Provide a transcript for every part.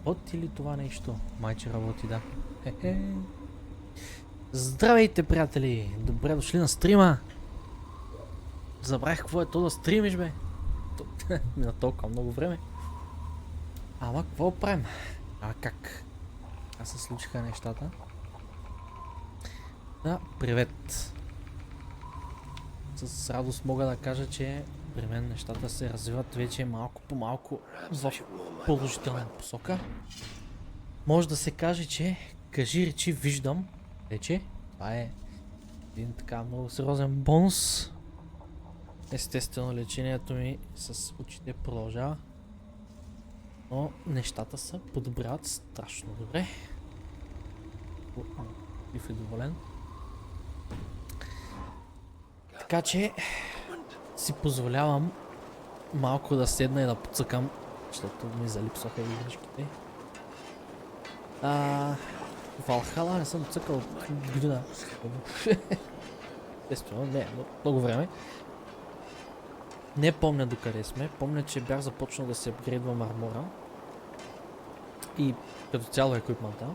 Работи ли това нещо? Майче работи, да. Хе-хе. Здравейте, приятели! Добре дошли на стрима! Забравих какво е то да стримиш, бе! Мина толкова много време. Ама какво правим? А как? Как се случиха нещата? Да, привет! С радост мога да кажа, че при мен нещата се развиват вече малко по малко в положителна посока. Може да се каже, че кажи речи виждам вече. Това е един така много сериозен бонус. Естествено лечението ми с очите продължава. Но нещата се подобряват страшно добре. Бив е доволен. Така че си позволявам малко да седна и да подсъкам, защото ми залипсваха игричките. Valhalla не съм цъкал от година. Естествено, не, много време. Не помня докъде сме. Помня, че бях започнал да се апгрейдвам армора. И като цяло еквипмента.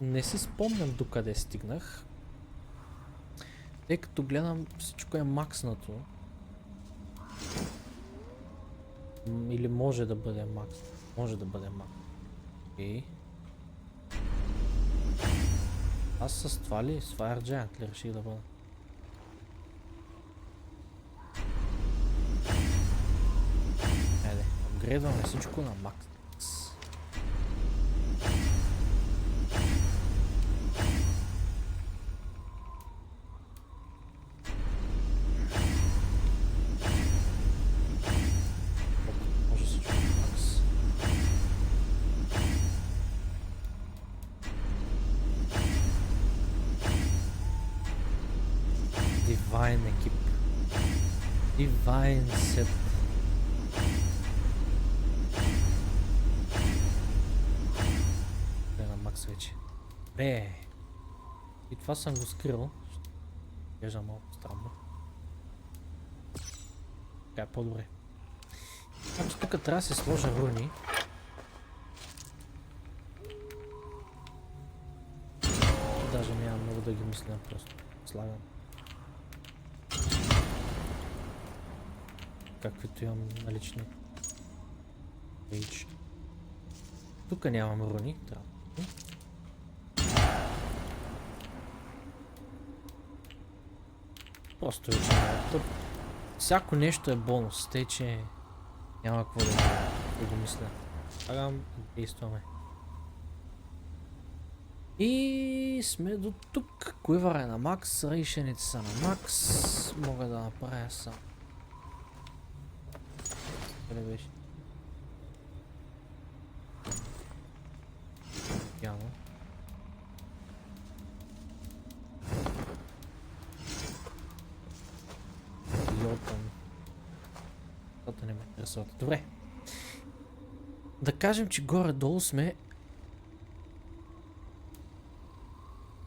Не си спомням докъде стигнах. Тъй като гледам всичко е макснато. Или може да бъде макс. Може да бъде макс. Окей. Аз с това ли? С Fire Giant ли реших да бъда? Айде, апгрейдваме всичко на макс. Може всичко на макс. Divine екип. Divine set. На макс вече. Бе. И това съм го скрил. Изглежда малко странно. Така е по-добре. Значи тук трябва да се сложа руни. Даже няма много да ги мисля, просто слагам. Каквито имам налични. Тук нямам руни. Трябва. Просто вече всяко нещо е бонус, тъй че няма какво да го мисля. Слагам, действаме. И сме до тук. Куивър е на макс, рейшените са на макс. Мога да направя сам. Къде беше? Явно. Йотън. Това не ме интересува. Добре. Да кажем, че горе-долу сме...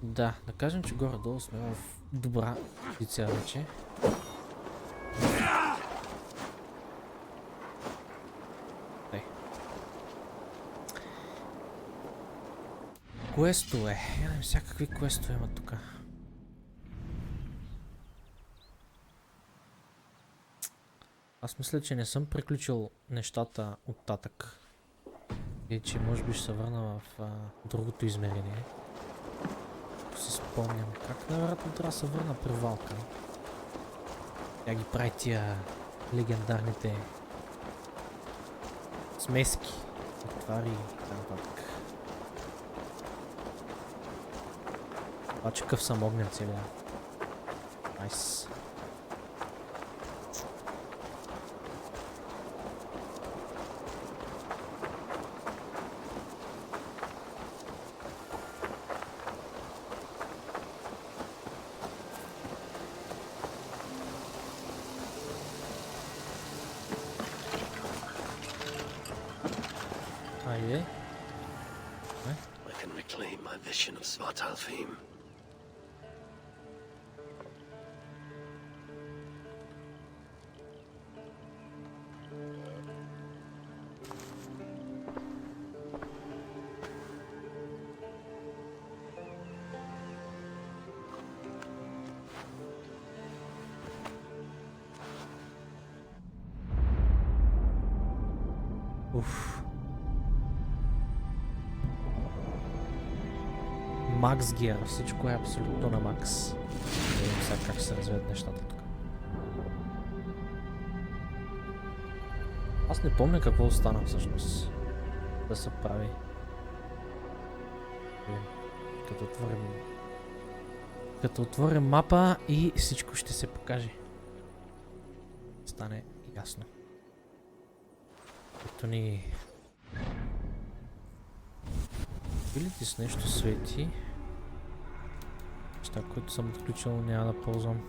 Да кажем, че горе-долу сме в добра позиция вече. Квестове. Гледам всякакви квестове има тук. Аз мисля, че не съм приключил нещата оттатък. И че може би ще се върна в другото измерение. Ако си спомням как най-вероятно трябва да се върна при Валка. Тя ги прави тия легендарните смески, твари и така нататък. Обаче къв съм огнен целия. Найс. Айде. I can reclaim my vision of Svartalfheim. Уф. Макс гир, всичко е абсолютно на макс. Не видим сега как ще се развият нещата тук. Аз не помня какво остана всъщност да се прави. Като отворим мапа и всичко ще се покаже. Стане ясно. Като ни... Видите с нещо свети. Неща, които съм отключил, няма да ползвам.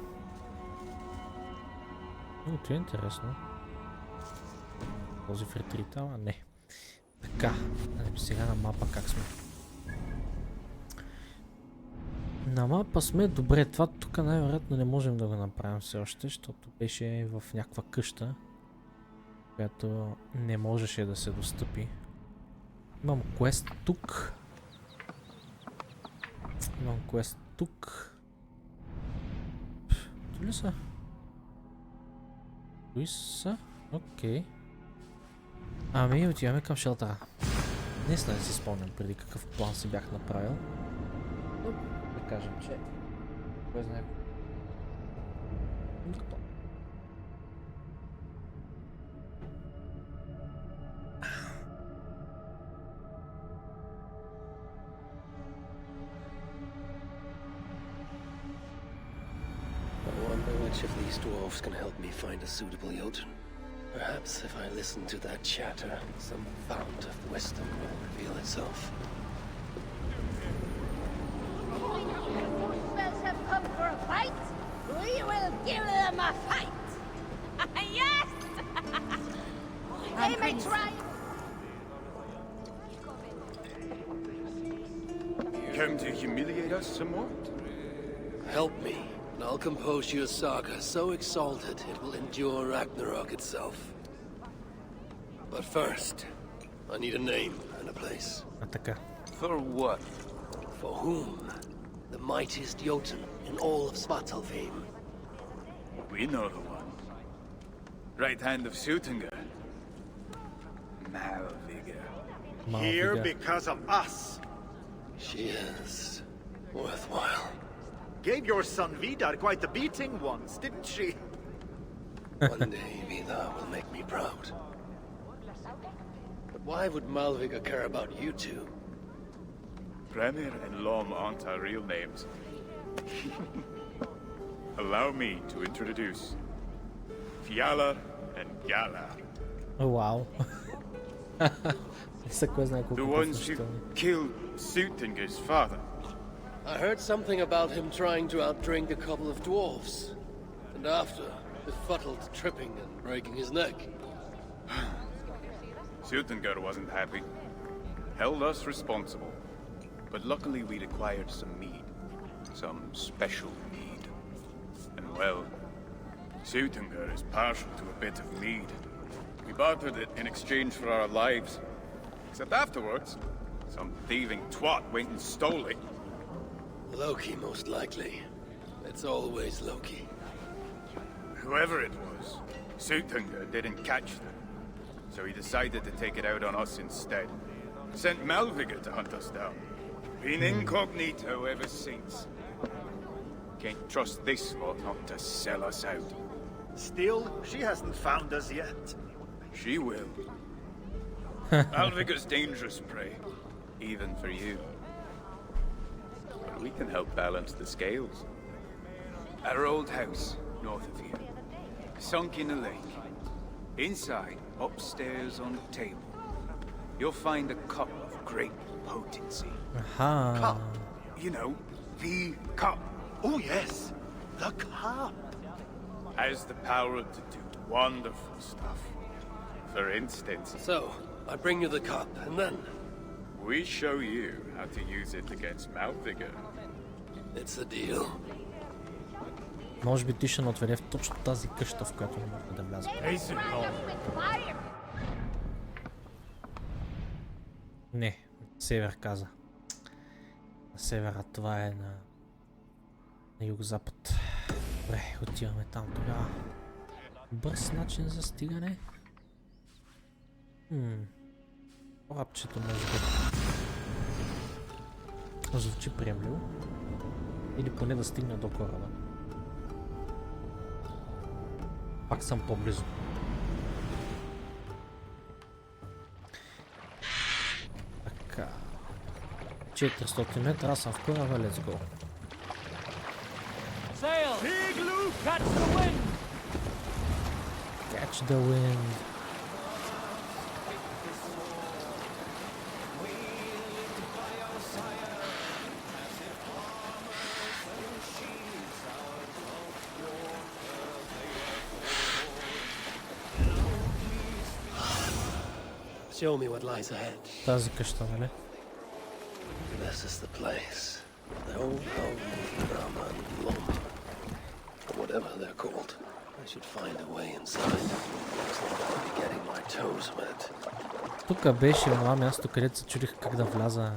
Това е интересно. Този в ретрит, ама не. Така, сега на мапа как сме. На мапа сме добре, това тук най-вероятно не можем да го направим все още, защото беше в някаква къща, която не можеше да се достъпи. Имам квест тук. Тук ли са? Кои са? Окей. Ами отиваме към шелтера. Наистина не си спомням преди какъв план си бях направил. Но да кажем, че... Кой знае? I wonder which of these dwarves can help me find a suitable Jotun. Perhaps if I listen to that chatter, some fount of wisdom will reveal itself. Dwarves have come for a fight. We will give them a fight. Yes! They may try. Come to humiliate us some more? Help me, and I'll compose you a saga so exalted it will endure Ragnarok itself. But first, I need a name and a place. А така. For what? For whom? The mightiest Jotun in all of Svartalfheim. We know the one. Right hand of Sutinga. Malviga. Here Малфига. because of us. She is worthwhile. Gave your son Vidar quite the beating once, didn't she? One day Vidar will make me proud. But why would Malviga care about you two? Premier and Lom aren't our real names. Allow me to introduce Fjalar and Galar. О, вау. Не са кой знае The колко ones who по-впечатлителни. killed Sutinga's father. I heard something about him trying to outdrink a couple of dwarves. And after, befuddled tripping and breaking his neck. Sutinga wasn't happy. Held us responsible. But luckily we'd acquired some mead. Some special mead. And well, Sutinga is partial to a bit of mead. We bartered it in exchange for our lives. Except afterwards, some thieving twat went and stole it. Loki, most likely. It's always Loki. Whoever it was, Sutinga didn't catch them. So he decided to take it out on us instead. Sent Malviga to hunt us down. Been incognito ever since. Can't trust this lot not to sell us out. Still, she hasn't found us yet. She will. Malviga's dangerous prey, even for you. But we can help balance the scales. At our old house, north of here, sunk in a lake. Inside, upstairs on a table, you'll find a cup of great potency. Аха. Cup. You know, the cup Oh yes, the cup. has the power to do wonderful stuff. For instance, So, I bring you the cup, and then we show you how to use it against Malviga. it's a deal. Може би ти ще ме отведе в точно тази къща, в която не мога да вляза. They will strike us with fire. Не, север каза. На севера, това е на югозапад. Добре, отиваме там тогава. Бърз начин за стигане. Лапчето може би. Звучи приемливо. Или поне да стигна до кораба. Пак съм по-близо. Така. 400 метра, аз съм в кораба, let's go. Sail! Catch the wind! Catch the wind. Show me what lies ahead. Тази къща, нали? This is the place. The old drama and Lom. Whatever they're called. I should find a way inside. Looks like I'll be getting my toes wet. Тук беше това място, където се чудих как да вляза.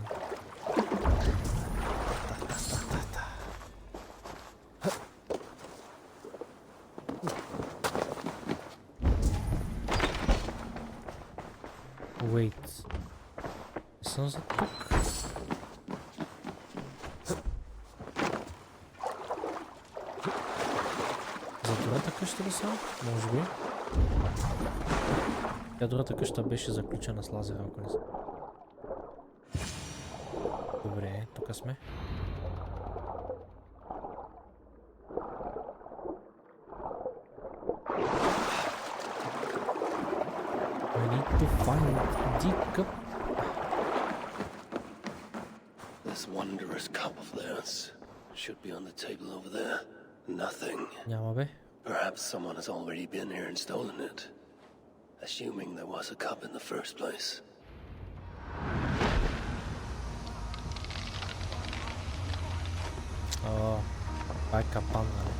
Wait. Съм за тук. За другата къща ли съм? Може би. Тя другата къща беше заключена с лазера, ако не съм. Добре, тук сме. I need to find the cup. This wondrous cup of theirs should be on the table over there. Nothing. Няма бе. Perhaps someone has already been here and stolen it. Assuming there was a cup in the first place. О, това е капан, нали?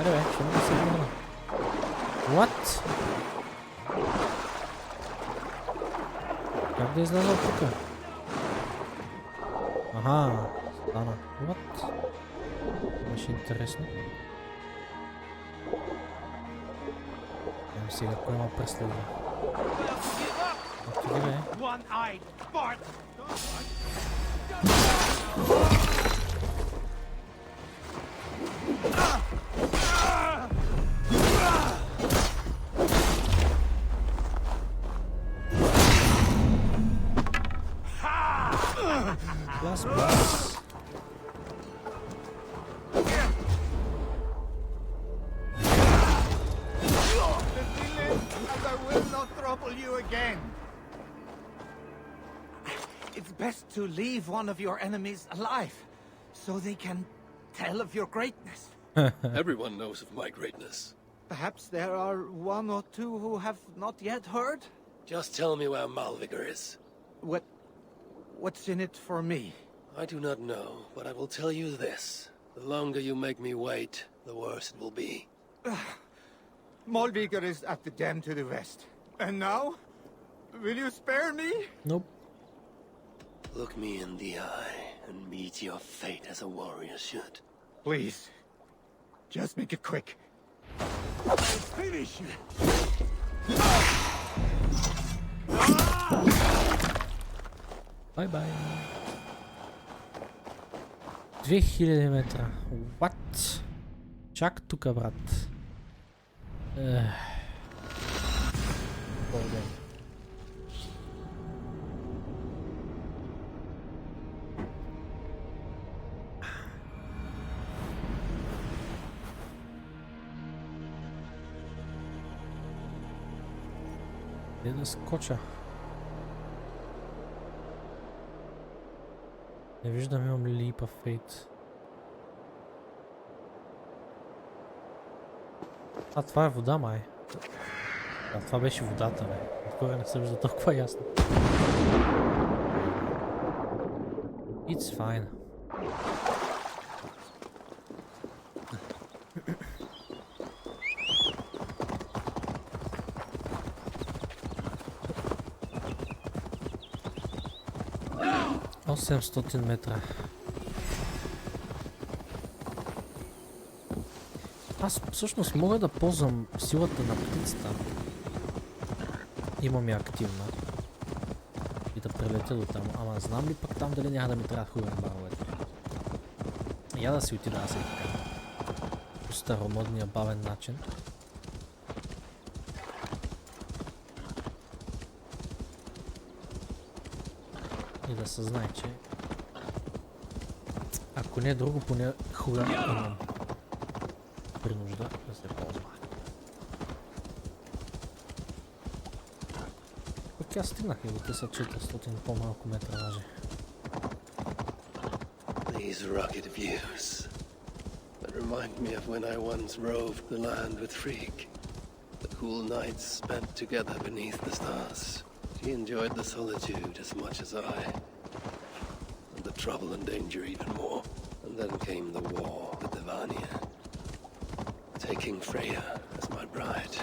Аре бе, ще мога да се върна. What? Как да изляза от тука? Аха, стана. What? Беше интересно. Ем сега кой ма преследва. Отиде бе. One-eyed fart! Blast, blast. And I will not trouble you again. It's best to leave one of your enemies alive, so they can tell of your greatness. Everyone knows of my greatness. Perhaps there are one or two who have not yet heard? Just tell me where Malvigor is. What's in it for me? I do not know, but I will tell you this. The longer you make me wait, the worse it will be. Malvigor is at the den to the west. And now? Will you spare me? Nope. Look me in the eye and meet your fate as a warrior should. Please, just make it quick. Finish you! Bye-bye. 2000 метра. What? Чак тука, брат. Благодаря. Де да скоча? Не виждам, имам ли липа фейт. А, това е вода, май. А, това беше водата, бе. Откога не се вижда толкова ясно. It's fine. 800 метра. Аз всъщност мога да ползвам силата на птицата. Имам я активна. И да прелетя до там. Ама знам ли пък там дали няма да ми трябва хубави баровете? Я да си отида аз и така. По старомодния бавен начин. И да се знае, че ако не е друго, поне хора имам принужда да се ползва. Пък аз стигнах и те са 400 по-малко метра даже. These rugged views that remind me of when I once roved the land with Freak. The cool nights spent together beneath the stars. She enjoyed the solitude as much as I. And the trouble and danger even more. And then came the war with Devania. Taking Freya as my bride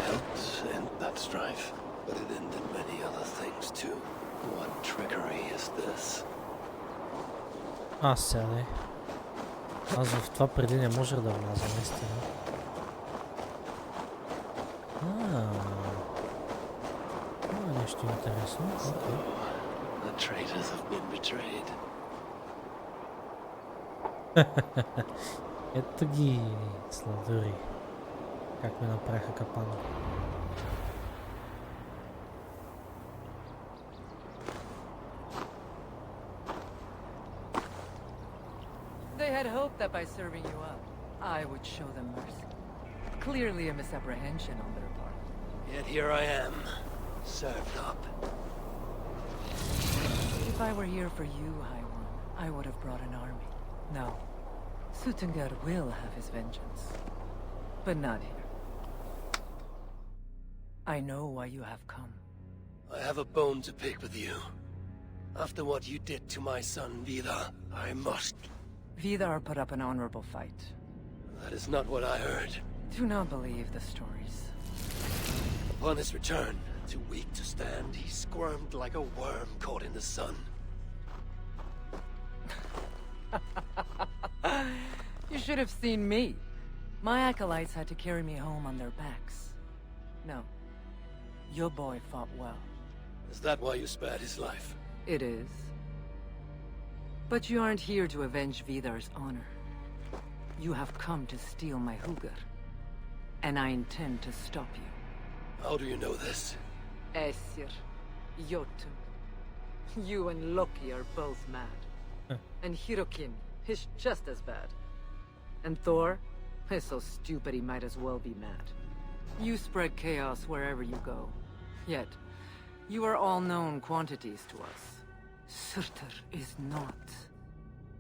helped end that strife. But it ended many other things too. What trickery is this? Сега. Аз в това преди не може да вляза, наистина. Нещо интересно. Okay. The traitors have been betrayed. Ето ги, сладури. Как ме направиха капана. They had hoped that by serving you up, I would show them mercy. Clearly a misapprehension on their part. Yet here I am, served up. If I were here for you, High One, I would have brought an army. No. Suttungr will have his vengeance. But not here. I know why you have come. I have a bone to pick with you. After what you did to my son, Vidar, I must... Vidar put up an honorable fight. That is not what I heard. Do not believe the stories. Upon his return, too weak to stand, he squirmed like a worm caught in the sun. You should have seen me. My acolytes had to carry me home on their backs. No. Your boy fought well. Is that why you spared his life? It is. But you aren't here to avenge Vidar's honor. You have come to steal my Hugr. And I intend to stop you. How do you know this? Aesir, Jotun. You and Loki are both mad. And Hirokin is just as bad. And Thor is so stupid he might as well be mad. You spread chaos wherever you go. Yet, you are all known quantities to us. Surtur is not.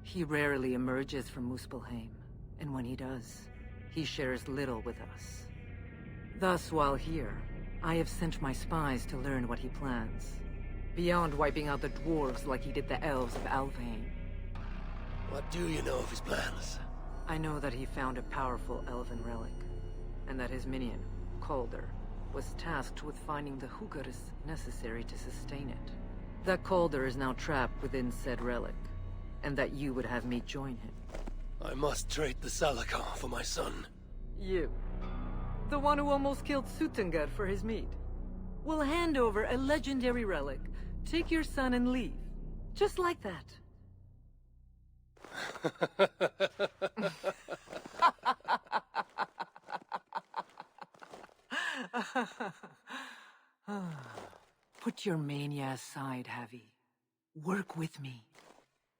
He rarely emerges from Muspelheim, and when he does, he shares little with us. Thus, while here, I have sent my spies to learn what he plans. Beyond wiping out the dwarves like he did the elves of Alfheim. What do you know of his plans? I know that he found a powerful elven relic, and that his minion, Calder, was tasked with finding the Hugrs necessary to sustain it. That Calder is now trapped within said relic, and that you would have me join him. I must trade the Salakar for my son. You, the one who almost killed Suttungr for his meat, will hand over a legendary relic, take your son and leave. Just like that. Put your mania aside, Havi. Work with me.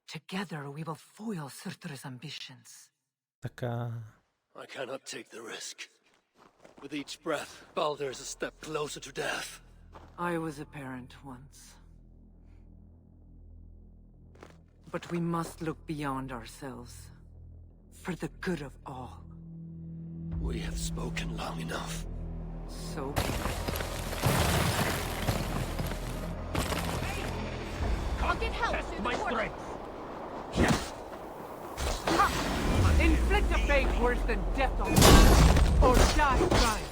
Together we will foil Surtur's ambitions. Така. I cannot take the risk. With each breath, Baldur is a step closer to death. I was a parent once. But we must look beyond ourselves. For the good of all. We have spoken long enough. So be it. I'll get help. My strength. Inflict a fate worse than death on me, or die trying.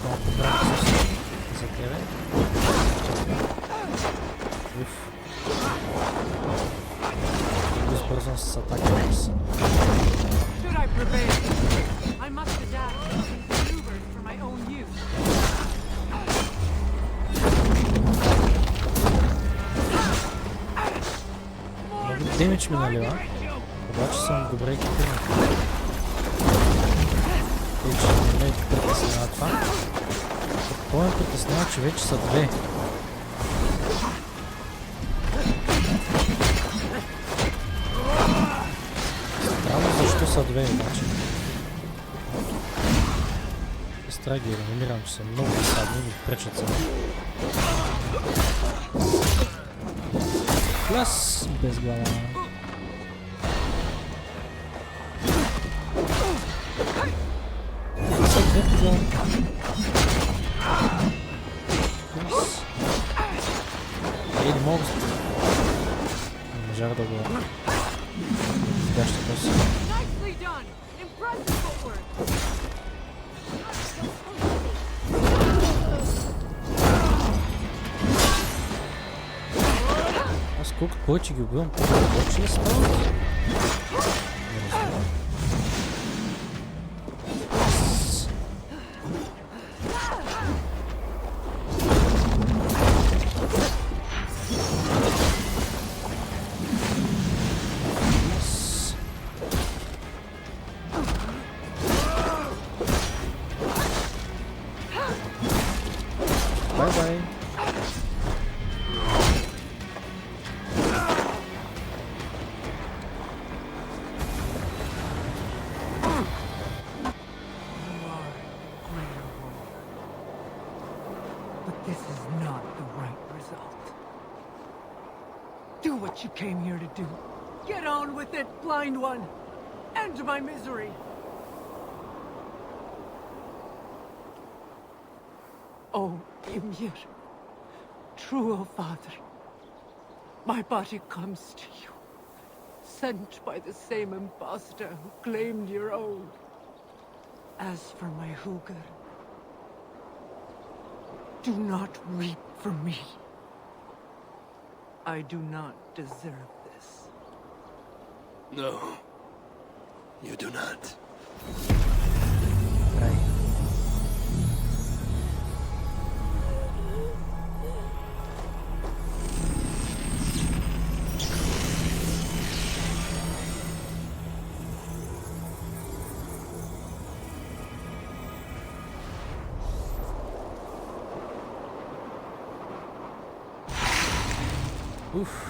Малко брат за тебе. меч ми налива, обаче съм добре екипиран. Вече не ме притеснява това. Какво ме притеснява, че вече са две. Странно защо са две обаче. Сестра ги реномирам, че са много досадни и пречат се. Пляс без глава. Са две по глава. Пляс. Не мога. Не можах да го... Сега ще този. Nicely done! Impressive footwork! Аз колко повече ги убивам, повече ли стават? Не знам. Бай-бай. But this is not the right result. Do what you came here to do. Get on with it, blind one. End my misery. Oh, Ymir. True, O Father. My body comes to you. Sent by the same impostor who claimed your own. As for my Hugr, do not weep for me. I do not deserve this. No, you do not. Край.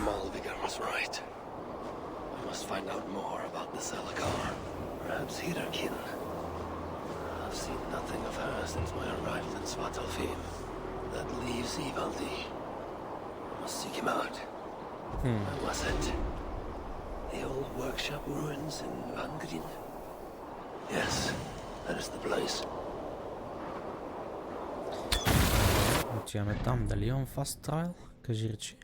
Malvigar was right. I must find out more about the Salakar. Perhaps Hirakin. I've seen nothing of her since my arrival in Svartalfheim. That leaves Ivaldi. I must seek him out. Where was it? The old workshop ruins in Vangrin? Yes, that is the place. Отиваме там. Дали имам fast trial? Кажи речи.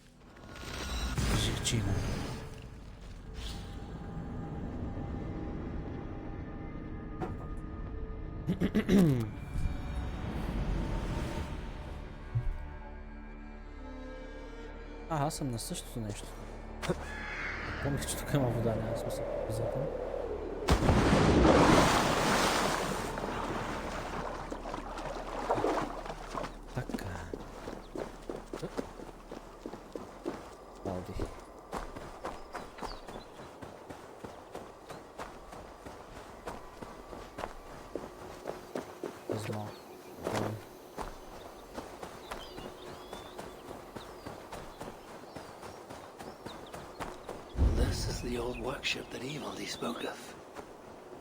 Кажи речи имам. Аз съм на същото нещо. Помних, че тук има вода, няма смисъл. Запам. Така. Балди. Измал. This is the old workshop that Ivaldi spoke of.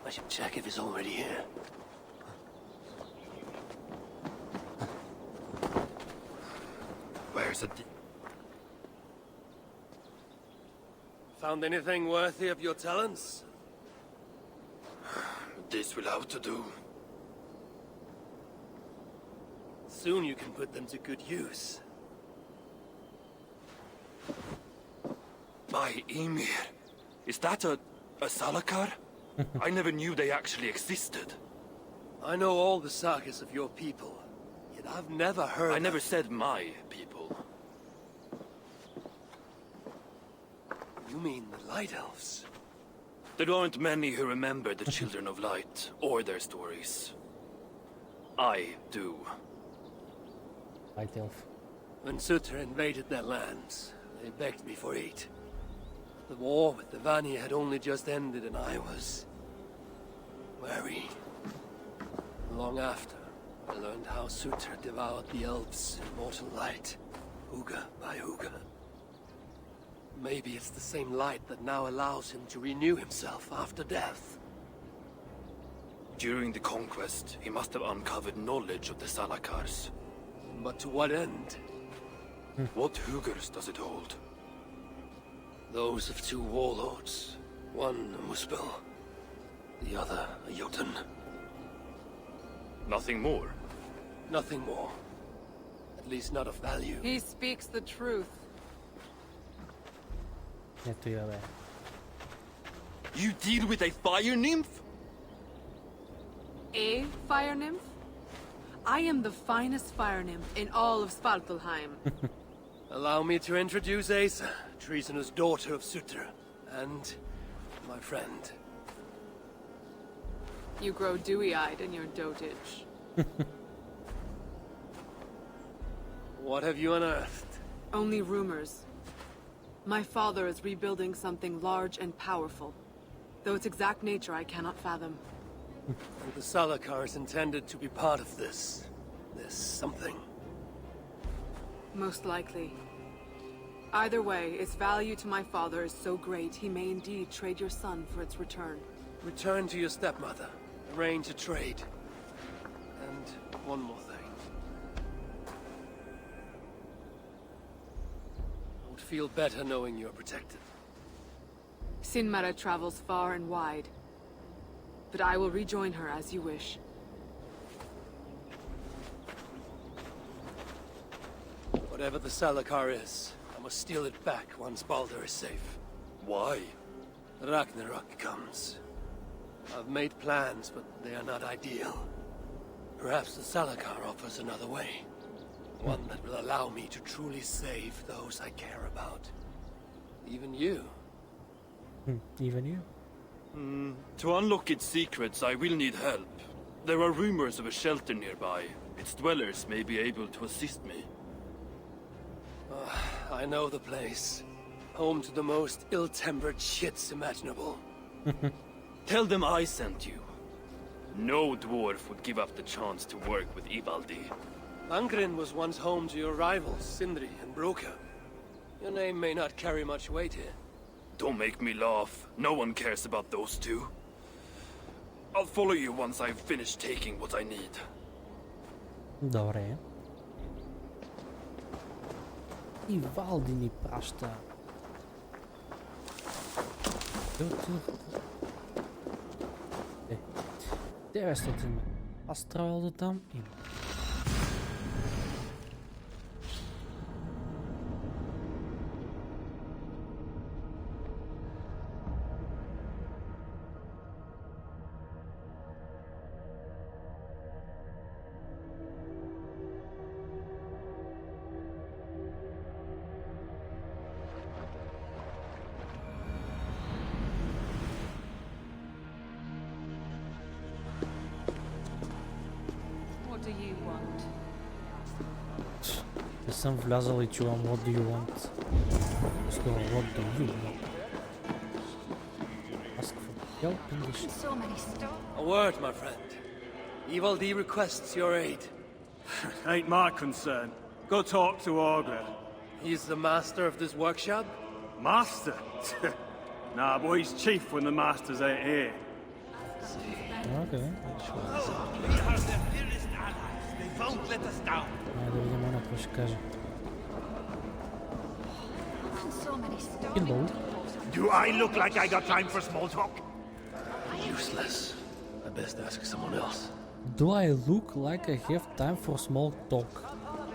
I should check if he's already here. Where's it? Found anything worthy of your talents? This will have to do. Soon you can put them to good use. My Ymir, is that a Salakar? I never knew they actually existed. I know all the sagas of your people, yet I've never heard. I never said my people. You mean the Light Elves? There aren't many who remember the Children of Light or their stories. I do. White Elf. When Sutter invaded their lands, they begged me for aid. The war with the Vani had only just ended and I was wary. Long after, I learned how Sutra devoured the elves' immortal light, Huga by Huga. Maybe it's the same light that now allows him to renew himself after death. During the conquest, he must have uncovered knowledge of the Salakars. But to what end? What Hugars does it hold? Those of two warlords. One a Muspel, the other a Jotun. Nothing more. Nothing more. At least not of value. He speaks the truth. Ето я бе. You deal with a fire nymph? A fire nymph? I am the finest fire nymph in all of Svartalheim. Allow me to introduce Asa, treasonous daughter of Sutra, and my friend. You grow dewy-eyed in your dotage. What have you unearthed? Only rumors. My father is rebuilding something large and powerful, though its exact nature I cannot fathom. And the Salakars intended to be part of this something. Most likely. Either way, its value to my father is so great he may indeed trade your son for its return. Return to your stepmother. Arrange a trade. And one more thing. I would feel better knowing you're protected. Sinmara travels far and wide, but I will rejoin her as you wish. Whatever the Salakar is, I must steal it back once Baldur is safe. Why? Ragnarok comes. I've made plans, but they are not ideal. Perhaps the Salakar offers another way. One that will allow me to truly save those I care about. Even you. Even you? To unlock its secrets, I will need help. There are rumors of a shelter nearby. Its dwellers may be able to assist me. I know the place. Home to the most ill-tempered shits imaginable. Tell them I sent you. No dwarf would give up the chance to work with Ivaldi. Angren was once home to your rivals, Sindri and Broka. Your name may not carry much weight here. Don't make me laugh. No one cares about those two. I'll follow you once I've finished taking what I need. Добре. И Валди ни праща. Е, 900 ме. Аз трябвало до там и... What do you want? Не съм влязал и чувам what do you want. Скоро what do you want. Ask for help in the So many stars. A word, my friend. Ivaldi requests your aid. Ain't my concern. Go talk to Augur. He's the master of this workshop? Master? Nah, but he's chief when the masters ain't here. Окей. We are their dearest allies. They won't let us down. Айде да видим она какво ще каже. So many stars. Hello. Do I look like I got time for small talk? Useless. I best ask someone else. Do I look like I have time for small talk?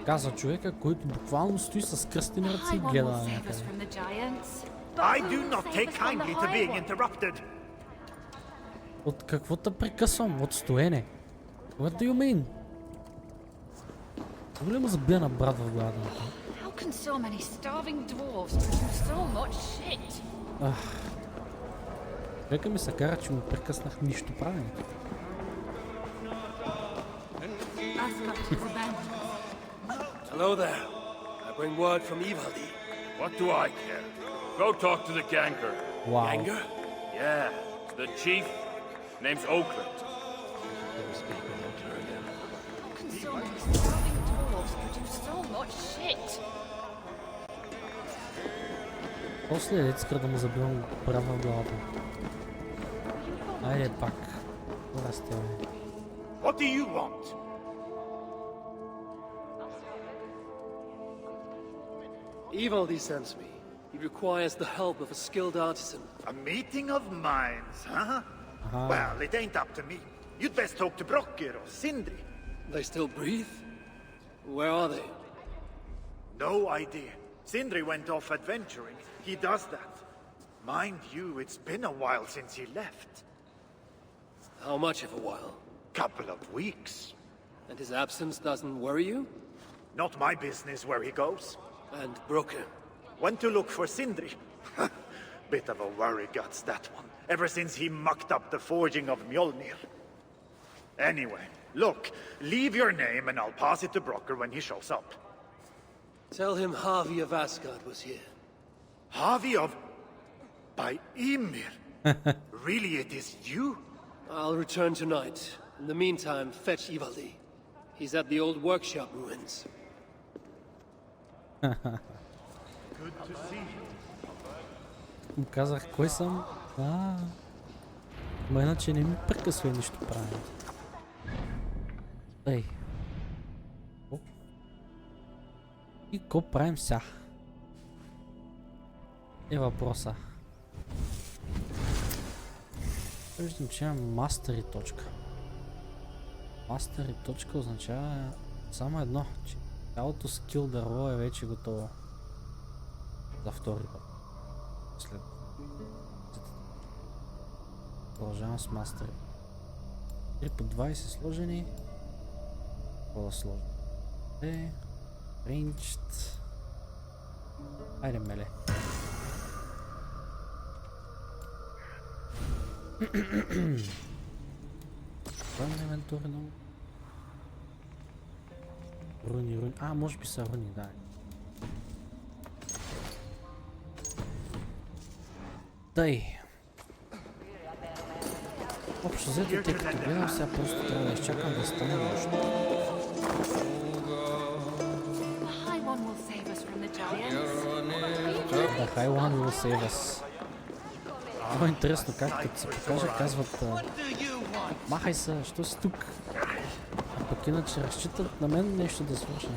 Каза човека, който буквално стои с кръстени ръце и гледа на някъде. I do not take kindly to being interrupted. От какво те прекъсвам? От стоене. What do you mean? Мога ли му забия на брат в главата? How can so many starving dwarves produce so much shit? Човека ми се кара, че му прекъснах нищо правилно. Hello there. I bring word from Ivaldi. What do I care? Go talk to the ganker. Wow. Anger? Yeah, the chief. Name's Oakland. Never speak with Oakler again. How can so many starving dwarves produce so much shit? После искра да му забивам права в главата. Айде пак. Расте, бе. What do you want? Ivaldi sends me. He requires the help of a skilled artisan. A meeting of minds, huh? Well, it ain't up to me. You'd best talk to Brocker or Sindri. They still breathe? Where are they? No idea. Sindri went off adventuring. He does that. Mind you, it's been a while since he left. How much of a while? Couple of weeks. And his absence doesn't worry you? Not my business where he goes. And Broker? Went to look for Sindri. Bit of a worry guts, that one. Ever since he mucked up the forging of Mjolnir. Anyway, look, leave your name and I'll pass it to Brocker when he shows up. Tell him Harvey of Asgard was here. Harvey of... by Ymir. Really, it is you? I'll return tonight. In the meantime, fetch Ivaldi. He's at the old workshop ruins. Good to see you. Му казах кой съм. Ма иначе не ми прекъсва и нищо правя. Ей. И ко правим сега? Е въпроса. Виждам, че имам мастери точка. Мастери точка означава само едно, че цялото скил дърво е вече готово. За втори път. След. Продължавам с мастери. 3 по 20 сложени. Какво да сложим? Ranged. Айде, меле. Това е инвентарно. Руни. Може би са руни, да. Тъй. Общо взето, тъй като гледам, сега просто трябва да изчакам да стане нощ. The High One will save us. Много интересно как като се покажа, казват махай се, що си тук? А пък иначе разчитат на мен нещо да свърши.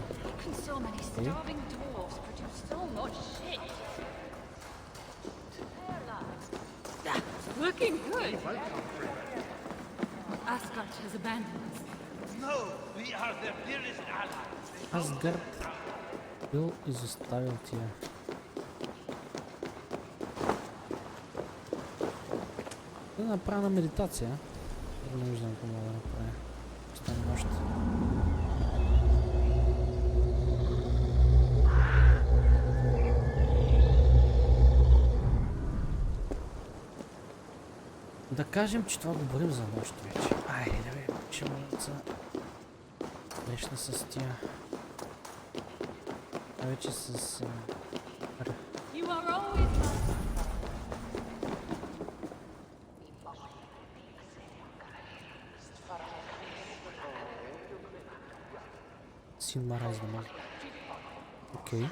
Looking good. Asgard has abandoned us. No, we are their dearest allies. Асгард бил изоставил тия. Да направя на медитация. Не виждам какво мога да направя. Стане нощ. Да кажем, че това говорим за нощ вече. Айде, да бе, че мълца. Грешна с тия. А вече с... Син Марайз да може. Окей.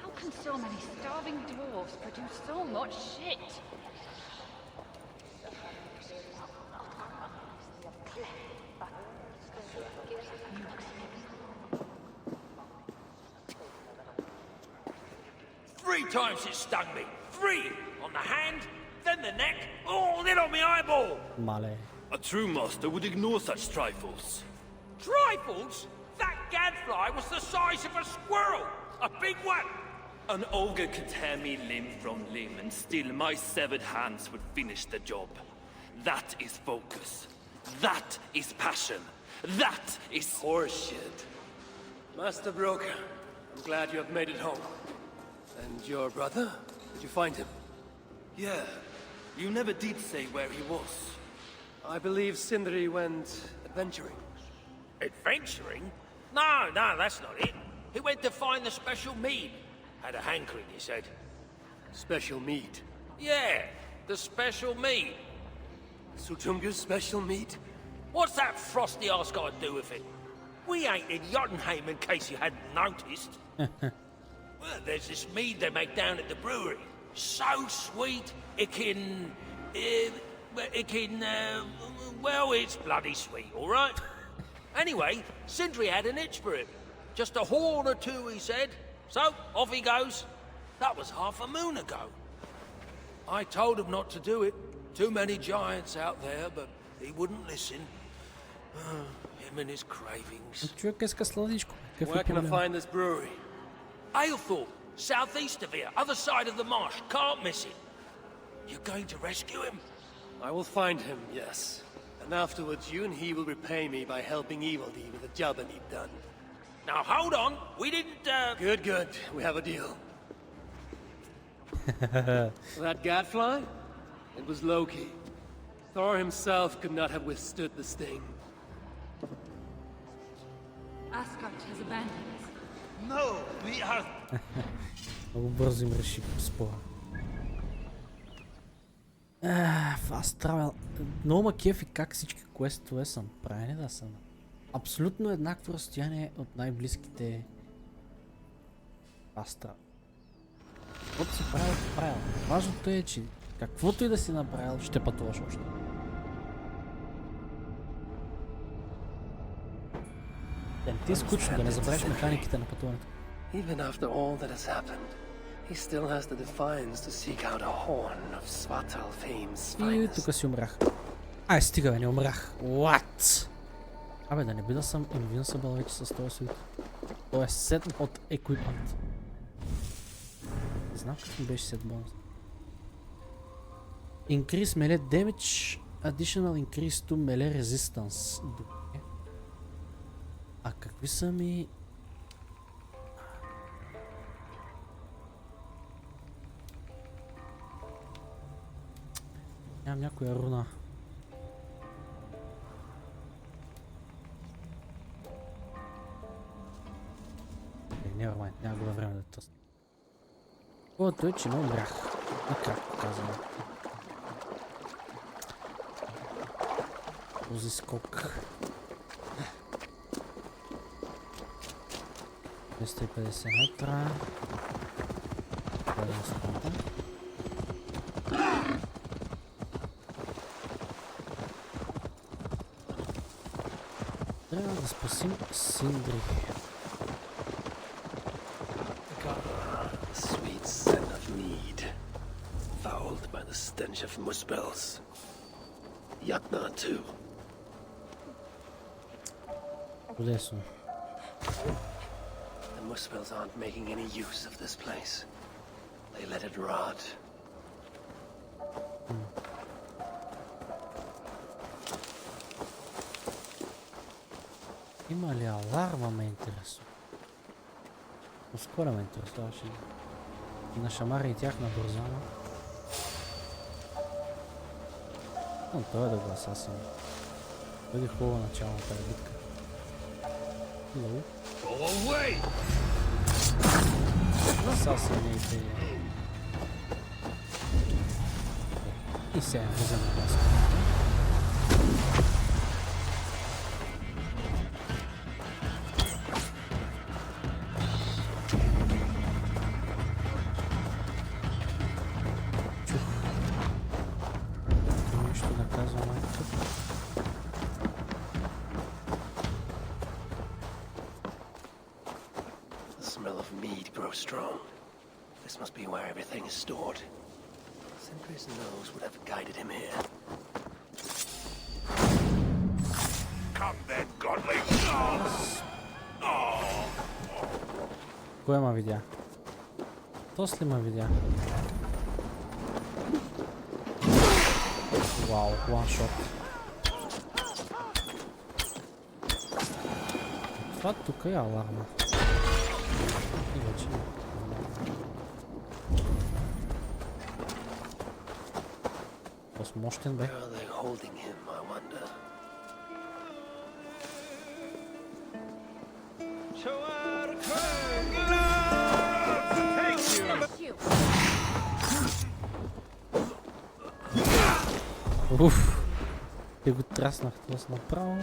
How can so many starving dwarves produce so much shit? Three times it stung me. 3! On the hand, then the neck, oh, then on my eyeball! Мале. A true master would ignore such trifles. Trifles? That gadfly was the size of a squirrel! A big one! An ogre could tear me limb from limb, and still my severed hands would finish the job. That is focus. That is passion. That is Horseshit. Master Broker, I'm glad you have made it home. And your brother? Did you find him? Yeah, you never did say where he was. I believe Sindri went adventuring. Adventuring? No, that's not it. He went to find the special mead. Had a hankering, he said. Special meat. Yeah, the special meat. Sutunga's special meat? What's that frosty arse got to do with it? We ain't in Jotunheim, in case you hadn't noticed. Well, there's this mead they make down at the brewery. So sweet, well, it's bloody sweet, all right? Anyway, Sindri had an itch for it. Just a horn or two, he said. So, off he goes. That was half a moon ago. I told him not to do it. Too many giants out there, but he wouldn't listen. Him and his cravings. Човек иска сладичко. Какъв Where е can I проблема? find this brewery? Aylthorpe, southeast of here, other side of the marsh. Can't miss it. You're going to rescue him? I will find him, yes. And afterwards, you and he will repay me by helping Evildee with the job I need done. Now hold on, we didn't, Good, good. We have a deal. That gadfly? It was Loki. Thor himself could not have withstood the sting. Asgard has abandoned us. No, we are... Много бързо им реши спора. Fast Travel. Много ма кефи как всички квестове са направени да са на абсолютно еднакво разстояние от най-близките Fast Travel. Каквото си правил. Важното е, че каквото и да си направил, ще пътуваш още. Да не ти е скучно, да не забравиш механиките на пътуването. Even after all that has happened, he still has the defiance to seek out a horn of Svartalfheim's И finest. тук си умрях. Ай, стига бе, не умрях. What? Абе, да не би да съм invincible вече с този свит. То е сет от equipment. Не знам как ми беше сет бонус. Increase melee damage, additional increase to melee resistance. Добре. А какви са ми... Нямам някоя руна. Няма го време да тъсна. Каквото е, че не умрях. Накратко казвам. Този скок. 250 метра. Гледам спата. Трябва да спасим Синдри. Sweet scent of mead, fouled by the stench of muspels. Jotnar too. Чудесно. The muspels aren't making any use of this place. They let it rot. Има ли аларма, ме интересува? По-скоро ме интересуваше. На шамари и тях на бързана. Но той е да го асасим. Бъде хубава началната битка. Hello. Асасините. И сега влизам на вас. The smell of mead grows strong. This must be where everything is stored. Sindri's nose would have guided him here. Come then, godly! Кой ма видя? Тос ли ма видя? Вау, one-shot. Това тук е аларма. И вече. Мощен бе. Where are they holding him, I wonder? To our king, take Уф. Те го траснах тлас направо.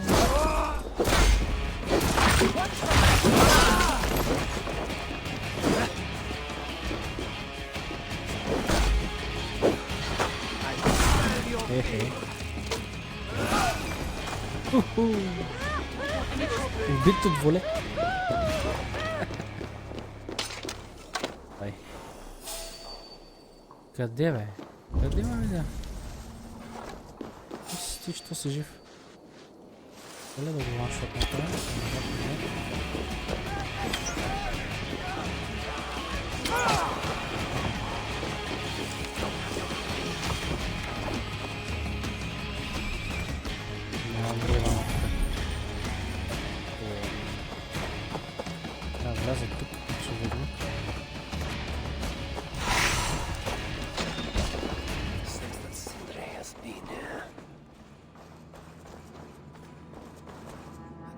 Ехе. Убит от воле. Ай. Къде бе? Къде ме видя? Ти що си жив? Дали да го ваншот направя? Вляза тук, очевидно.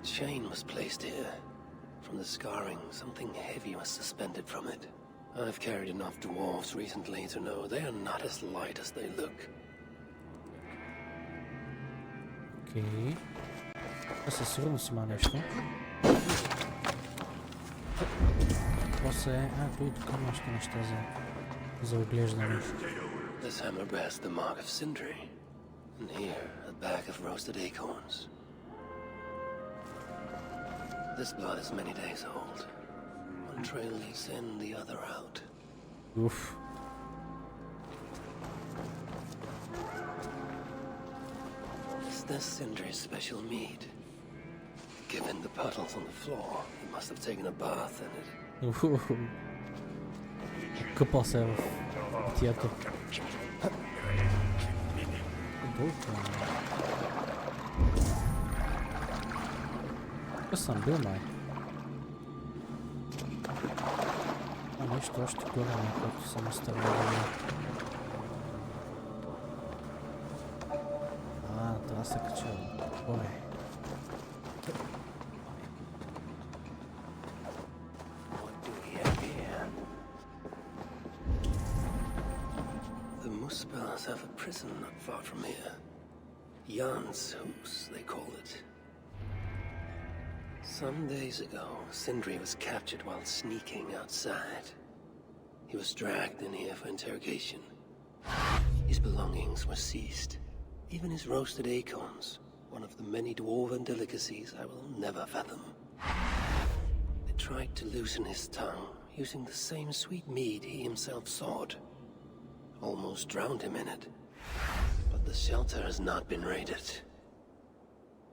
Chain was placed here. From the scarring, something heavy was suspended from it. I've carried enough dwarves recently to know they are not as light as they look. Окей. Със сигурност има нещо. После... той тук има още неща за оглеждане. This hammer bears the mark of Sindri. And here, a bag of roasted acorns. This blood is many days old. One trail leads in, the other out. Oof. Is this Sindri's special mead? Given the puddles on the floor, he must have taken a bath in it. Къпал се в тието. Тук съм бил май. Нещо още голямо, което съм оставил да видя. Това се качва. Горе. Muspels have a prison not far from here. Jan's house, they call it. Some days ago, Sindri was captured while sneaking outside. He was dragged in here for interrogation. His belongings were seized. Even his roasted acorns, one of the many dwarven delicacies I will never fathom. They tried to loosen his tongue, using the same sweet mead he himself sought. Almost drowned him in it. But the shelter has not been raided.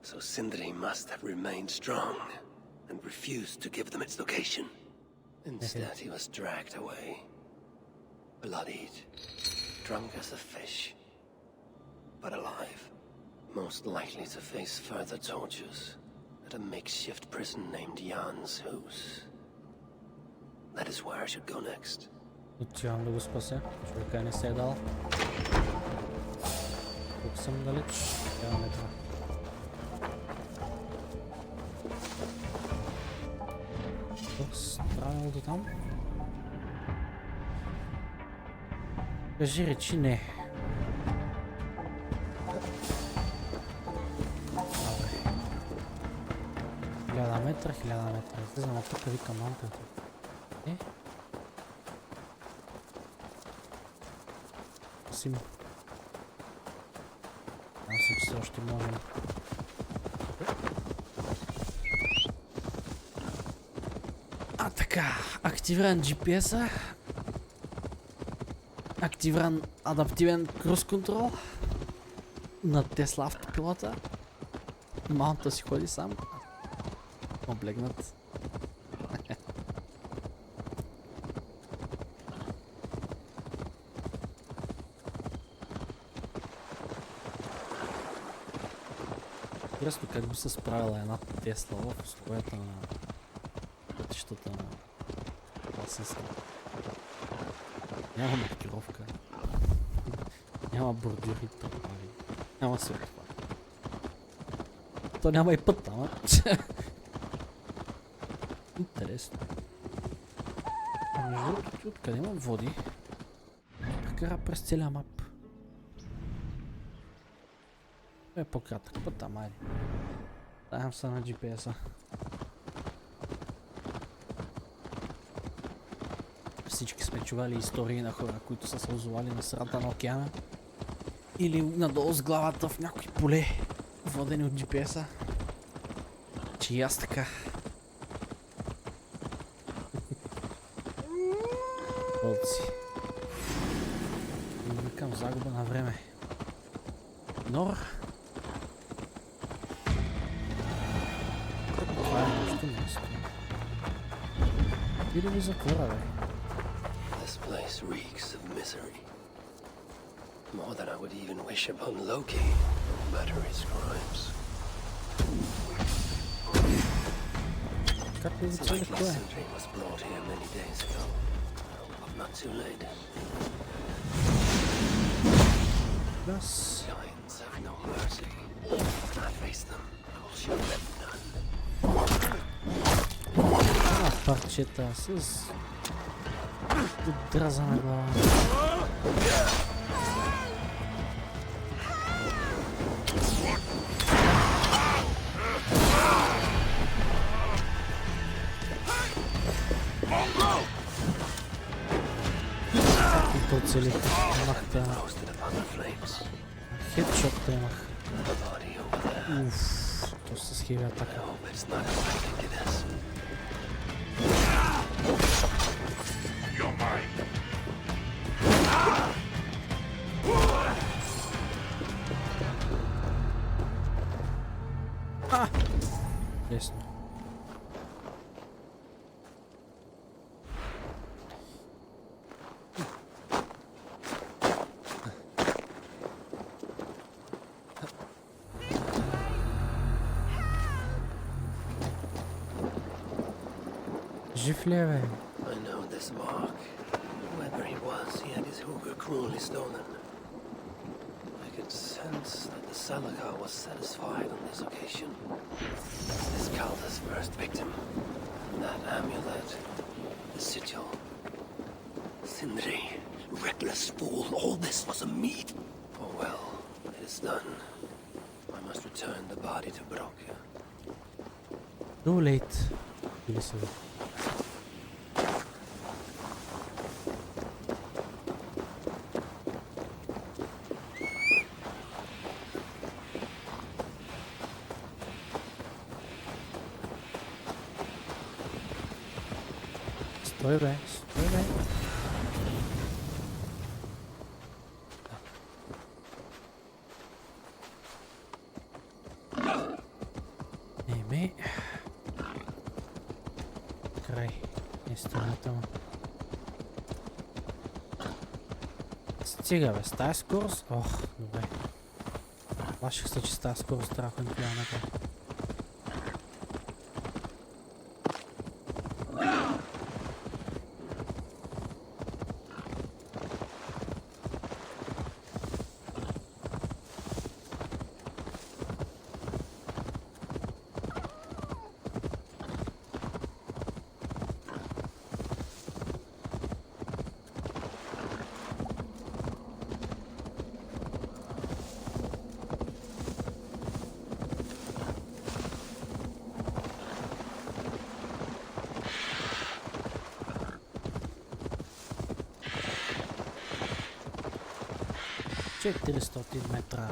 So Sindri must have remained strong and refused to give them its location. Instead, he was dragged away. Bloodied. Drunk as a fish. But alive. Most likely to face further tortures at a makeshift prison named Jan's house. That is where I should go next. Отивам да го спася. Човека не се е дал. Тук съм далеч. Нямаме това. Тук странал до там. Кажи речи не. Добре. 1000 метра, 1000 метра. Излизам от тук, викам мантата. Сим. Аз се, че все още можем. Така, активиран GPS-а. Активиран адаптивен круз контрол. На Тесла автопилота. Маунта си ходи сам. Облегнат. Интересно как би се справила една Тесла в условията на пътищата на класиста. Няма маркировка. Няма бордюри, тротуари. Няма светофар. То няма и път там, Интересно. Между другото, откъде има води? Прекара през целия мап. Е по-кратък път, ама айде. Даем се на GPS-а. Всички сме чували истории на хора, които са се озовали на средата на океана. Или надолу с главата в някой поле, водени от GPS-а. Че и аз така. Отси. Викам загуба на време. Нор. Това е нещо място. И да ви затвора, бе. This place reeks of misery. More than I would even wish upon Loki, no matter his crimes. Как ви It's зацелих likely кое? Sindri was brought here many days ago. But not too late. Газ. Giants have no mercy. When I face them, I will show them none. Парчета с отдразана глава. И то целих. Имахте хедшотта имах. Уф, то с хеви атака. Лесно. Жив ли е, бе? I know this mark. Whoever he was, he had his hooker cruelly stolen. I could sense that the Salakar was satisfied on this occasion. This Calda's first victim. That amulet. The sigil. Sindri. Reckless fool. All this was a meat. Oh well, it is done. I must return the body to Brok. Too late. Или сега. Стой, бе, стой, бе. Еми. Край. Истината му. Стига, бе, с тази скорост. Ох, добре. Плаших се, че с тази скорост трябва да ходя напред. $400 метра.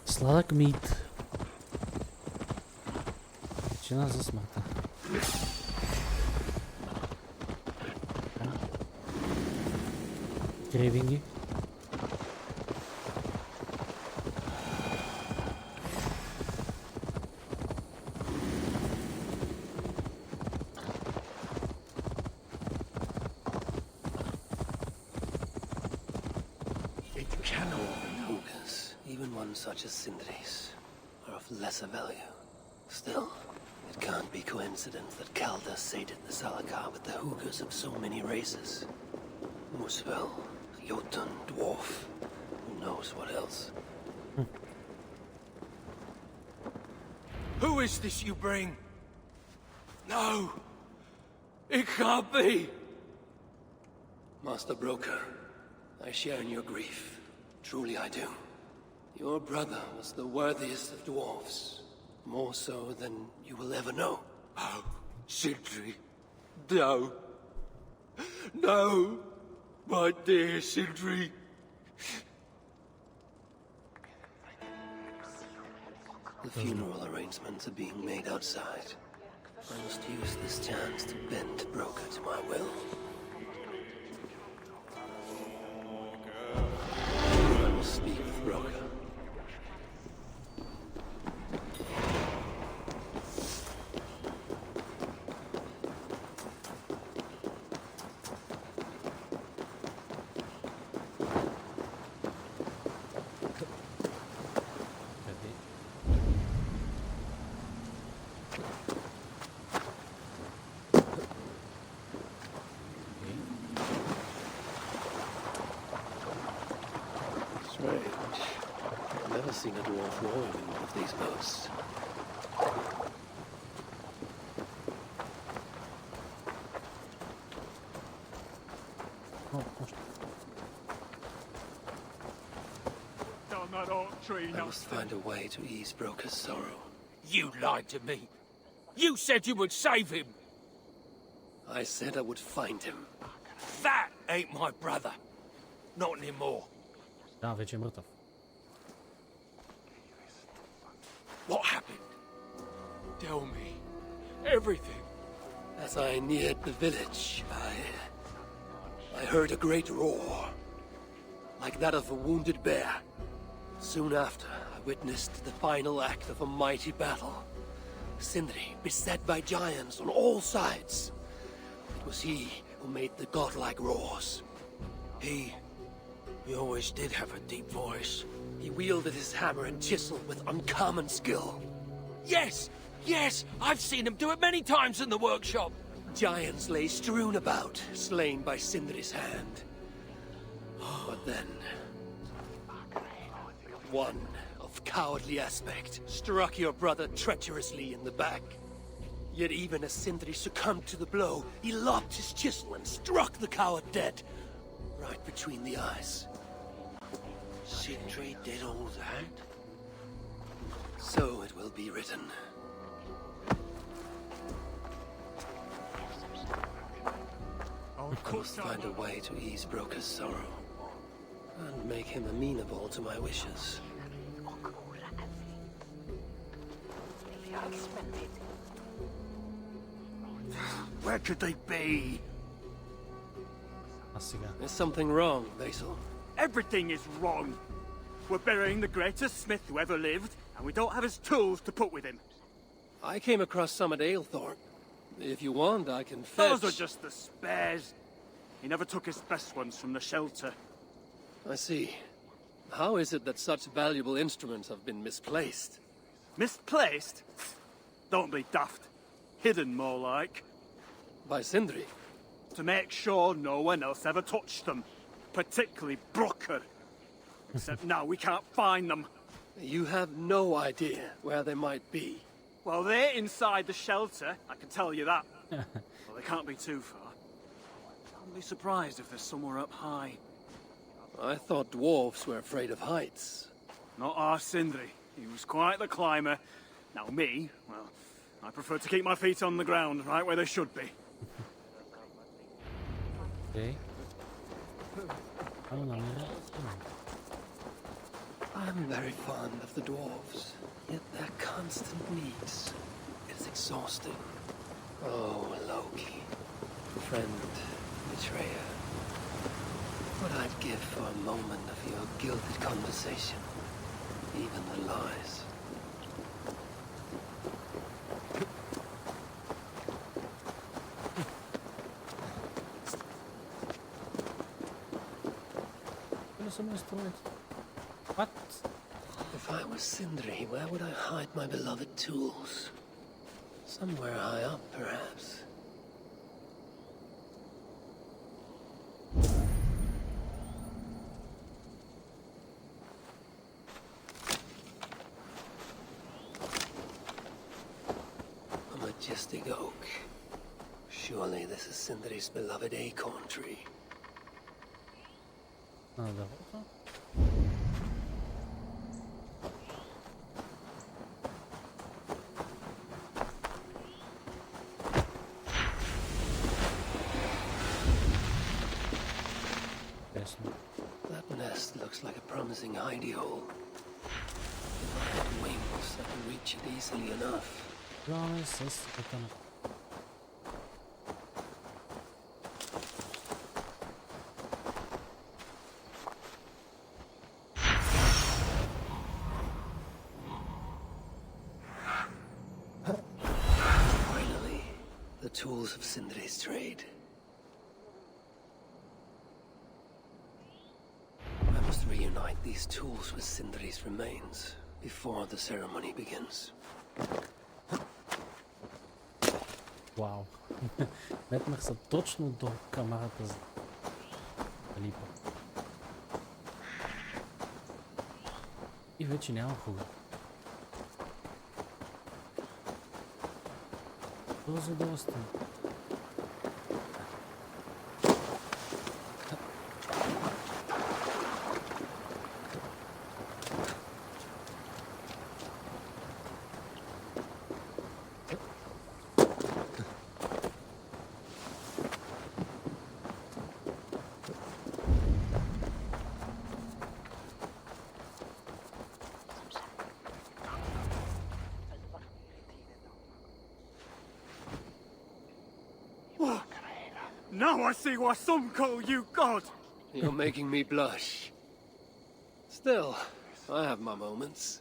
Сладък мид. Причина за смъртта. Кревинги. Such as Sindri's are of lesser value. Still, it can't be coincidence that Calda sated the Salakar with the hookers of so many races. Muspel, Jotun, Dwarf, who knows what else. Who is this you bring? No! It can't be! Master Broker, I share in your grief. Truly I do. Your brother was the worthiest of dwarves. More so than you will ever know. Oh, Sindri. No. No, my dear Sindri. The funeral arrangements are being made outside. I must use this chance to bend Broker to my will. I will speak with Broker. Strange. I've never seen a dwarf rowing in one of these boats. Down that oak tree I now. must find a way to ease Broker's sorrow. You lied to me. You said you would save him. I said I would find him. That ain't my brother. Not anymore. Да, вече е мъртъв. What happened? Tell me. Everything. As I neared the village, I heard a great roar, like that of a wounded bear. Soon after, I witnessed the final act of a mighty battle. Sindri, beset by giants on all sides. It was he who made the godlike roars. He always did have a deep voice. He wielded his hammer and chisel with uncommon skill. Yes, yes, I've seen him do it many times in the workshop. Giants lay strewn about, slain by Sindri's hand. But then, one of cowardly aspect struck your brother treacherously in the back. Yet even as Sindri succumbed to the blow, he lobbed his chisel and struck the coward dead, right between the eyes. Sindri did all that? So it will be written. I must find a way to ease Broker's sorrow, and make him amenable to my wishes. Where could they be? А сега. There's something wrong, Basil. Everything is wrong. We're burying the greatest smith who ever lived, and we don't have his tools to put with him. I came across some at Aylthorpe. If you want, I can fetch... Those are just the spares. He never took his best ones from the shelter. I see. How is it that such valuable instruments have been misplaced? Misplaced? Don't be daft. Hidden, more like. By Sindri? To make sure no one else ever touched them. Particularly Broker. Except now we can't find them. You have no idea where they might be. Well, they're inside the shelter, I can tell you that. Well, they can't be too far. I'll be surprised if they're somewhere up high. I thought dwarves were afraid of heights. Not our Sindri. He was quite the climber. Now me, well, I prefer to keep my feet on the ground, right where they should be. Окей. Ало, намеря. I'm very fond of the dwarves, yet their constant needs is exhausting. Oh, Loki, friend, betrayer. What I'd give for a moment of your gilded conversation, even the lies. What? If I was Sindri, where would I hide my beloved tools? Somewhere high up, perhaps. A majestic oak. Surely this is Sindri's beloved acorn tree. На дървото. Тесно. That nest looks like a promising hidey hole. If I had wings, I could reach it easily enough. Главное с бутона. Finally, the tools of Sindri's trade. I must reunite these tools with Sindri's remains before the ceremony begins. Вау. Метнах се точно до камарата за липа. И вече няма хуга. Това задоволствие. Now I see why some call you God! You're making me blush. Still, I have my moments.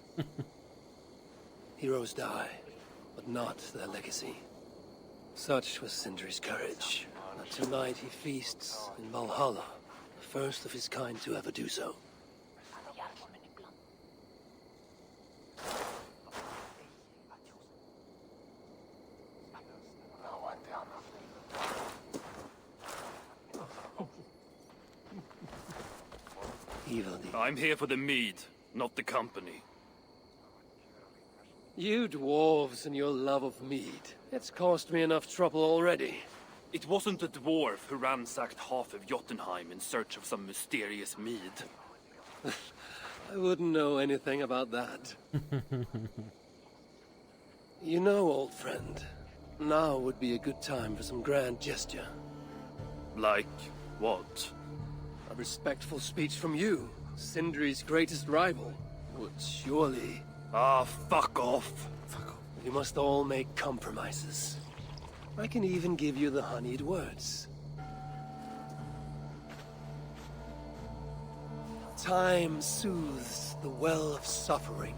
Heroes die, but not their legacy. Such was Sindri's courage. And tonight he feasts in Valhalla, the first of his kind to ever do so. I'm here for the mead, not the company. You dwarves and your love of mead. It's caused me enough trouble already. It wasn't a dwarf who ransacked half of Jotunheim in search of some mysterious mead. I wouldn't know anything about that. You know, old friend, now would be a good time for some grand gesture. Like what? A respectful speech from you, Sindri's greatest rival, would surely... Ah, fuck off. You must all make compromises. I can even give you the honeyed words. Time soothes the well of suffering,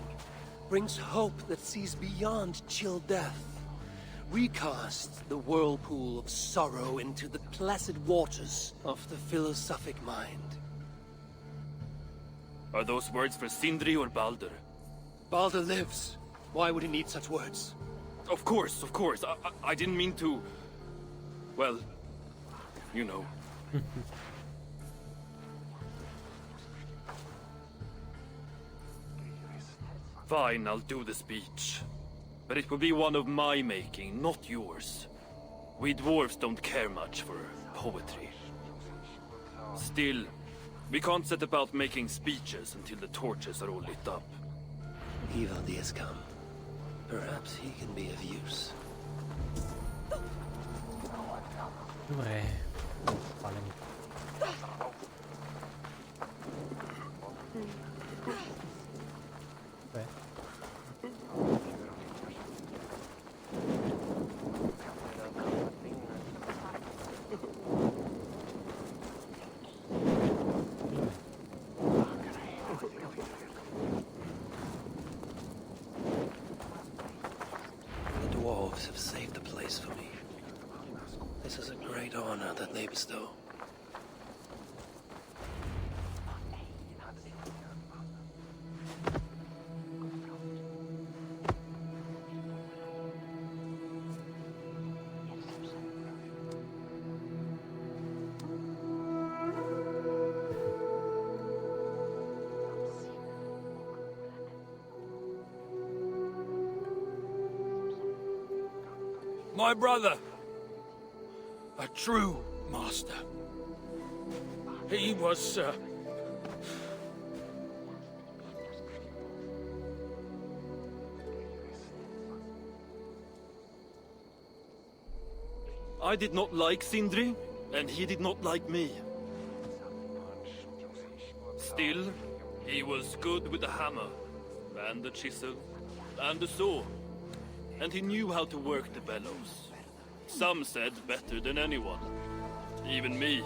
brings hope that sees beyond chill death, recast the whirlpool of sorrow into the placid waters of the philosophic mind. Are those words for Sindri or Baldur? Baldur lives. Why would he need such words? Of course, of course. I didn't mean to... Well, you know. Fine, I'll do the speech. But it will be one of my making, not yours. We dwarves don't care much for poetry. Still, we can't set about making speeches until the torches are all lit up. Ivaldi has come. Perhaps he can be of use. Добре. Палим. Добре. The dwarves have saved the place for me. This is a great honor that they bestow. My brother, a true master. He was I did not like Sindri, and he did not like me. Still, he was good with the hammer, and the chisel, and the saw. And he knew how to work the bellows. Some said better than anyone. Even me.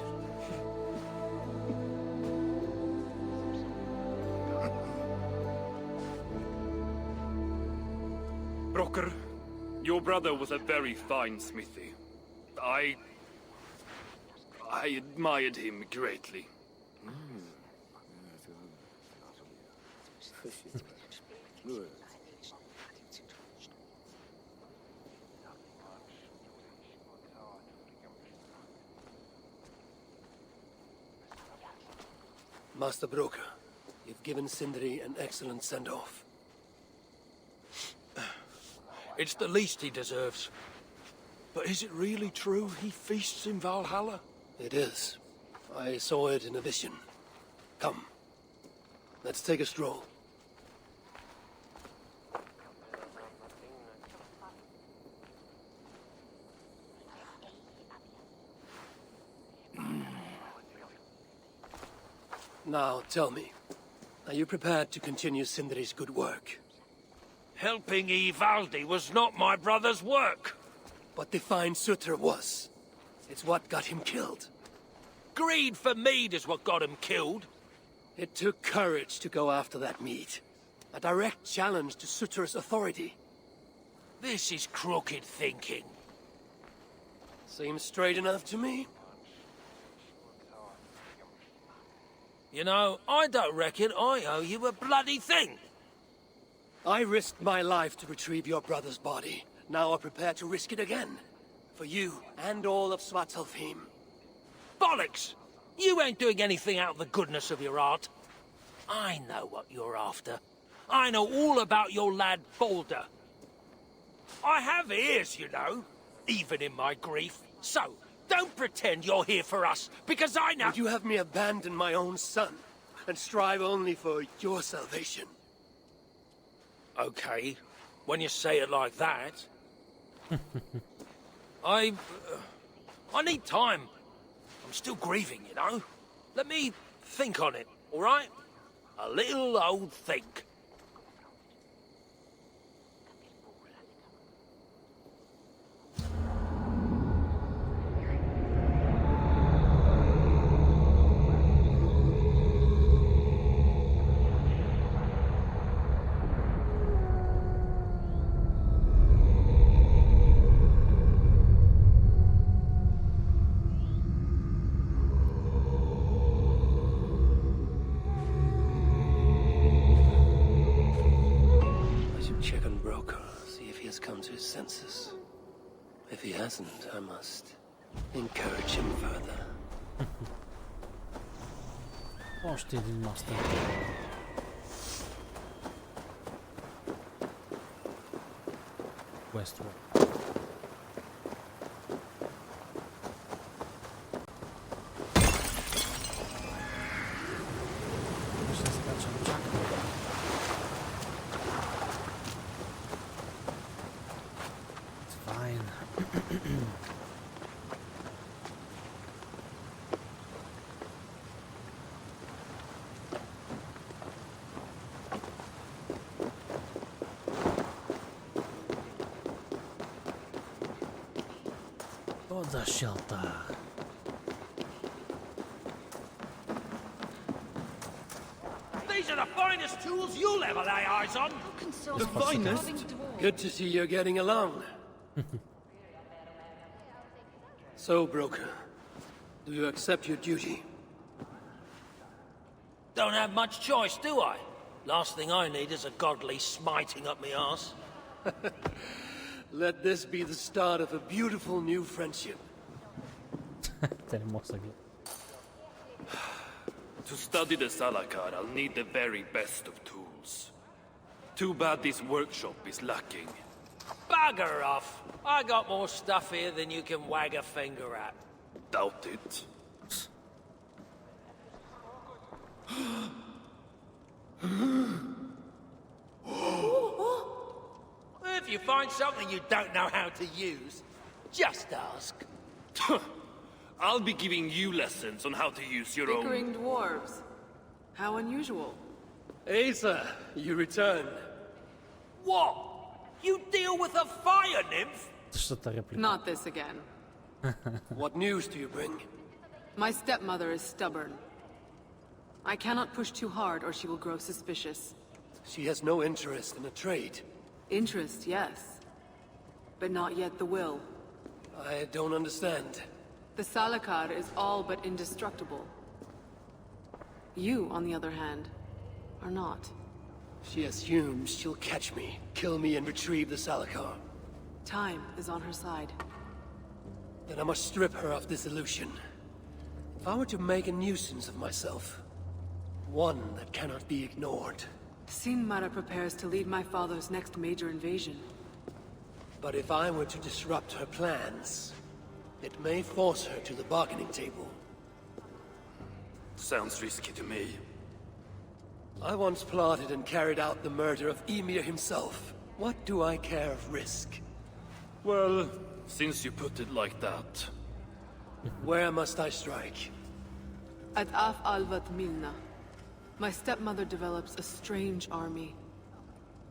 Broker, your brother was a very fine smithy. I admired him greatly. Master Broker, you've given Sindri an excellent send-off. It's the least he deserves. But is it really true he feasts in Valhalla? It is. I saw it in a vision. Come. Let's take a stroll. Now, tell me, are you prepared to continue Sindri's good work? Helping Ivaldi was not my brother's work. But the fine Sutter was. It's what got him killed. Greed for mead is what got him killed. It took courage to go after that mead. A direct challenge to Sutter's authority. This is crooked thinking. Seems straight enough to me. You know, I don't reckon I owe you a bloody thing. I risked my life to retrieve your brother's body. Now I'm prepared to risk it again. For you and all of Svartalfheim. Bollocks! You ain't doing anything out of the goodness of your heart. I know what you're after. I know all about your lad Balder. I have ears, you know, even in my grief. So, don't pretend you're here for us, because I know— Would you have me abandon my own son, and strive only for your salvation? Okay, when you say it like that. I need time. I'm still grieving, you know. Let me think on it, all right? A little old think. Senses. If he hasn't, I must encourage him further. Още един мастер. Westworld. Ще скачам чак. Fine. Oh, the shelter. These are the finest tools you'll ever lay eyes on. The finest? Good to see you're getting along. So, Broker, do you accept your duty? Don't have much choice, do I? Last thing I need is a godly smiting up my arse. Let this be the start of a beautiful new friendship. Те не мога да гледам. To study the Salakar, I'll need the very best of tools. Too bad this workshop is lacking. Bugger off! I got more stuff here than you can wag a finger at. Doubt it. If you find something you don't know how to use, just ask. I'll be giving you lessons on how to use your own... Bickering dwarves. How unusual. Asa, you return. What? You deal with a fire nymph? Същата реплика. Not this again. What news do you bring? My stepmother is stubborn. I cannot push too hard or she will grow suspicious. She has no interest in a trade. Interest, yes. But not yet the will. I don't understand. The Salakar is all but indestructible. You, on the other hand, are not. She assumes she'll catch me, kill me, and retrieve the Salakar. Time is on her side. Then I must strip her of this illusion. If I were to make a nuisance of myself, one that cannot be ignored. Sinmara prepares to lead my father's next major invasion. But if I were to disrupt her plans, it may force her to the bargaining table. Sounds risky to me. I once plotted and carried out the murder of Emir himself. What do I care of risk? Well, since you put it like that... Where must I strike? At Af Alvat Milna, my stepmother develops a strange army.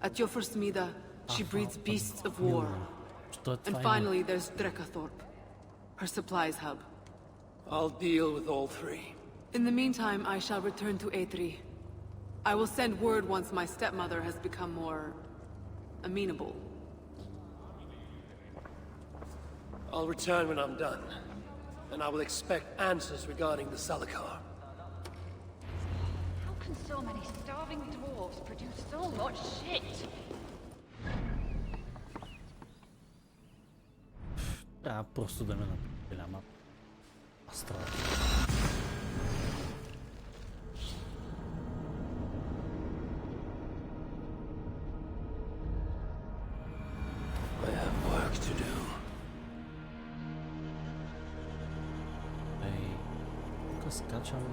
At Jofursmida, she breeds beasts of war. And finally, there's Drekathorp, her supplies hub. I'll deal with all three. In the meantime, I shall return to Aetri. I will send word once my stepmother has become more... amenable. I'll return when I'm done. And I will expect answers regarding the Salakar. How can so many starving dwarves produce so much shit? Просто да ме напиля, ама... Астрал. I have work to do. Ей, тук скачам...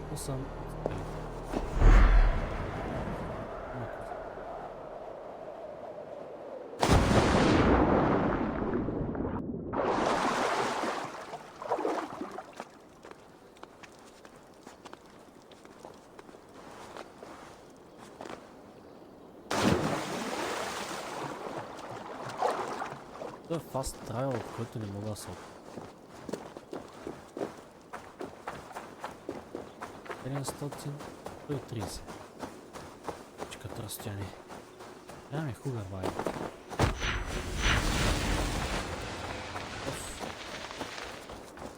То съм... Това е фаст трайл, от който не мога да се... 130. Чекат разстояние. Нямаме хуга, бай.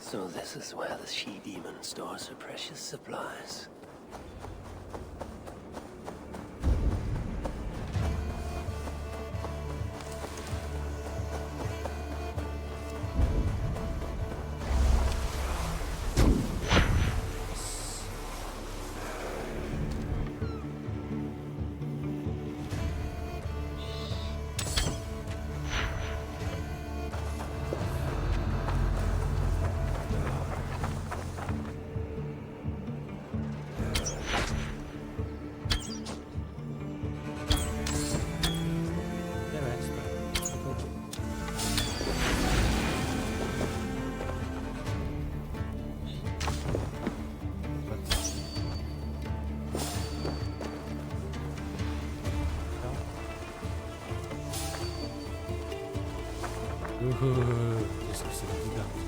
So this is where the she-demon stores her precious supplies. Isso vai ser gigante.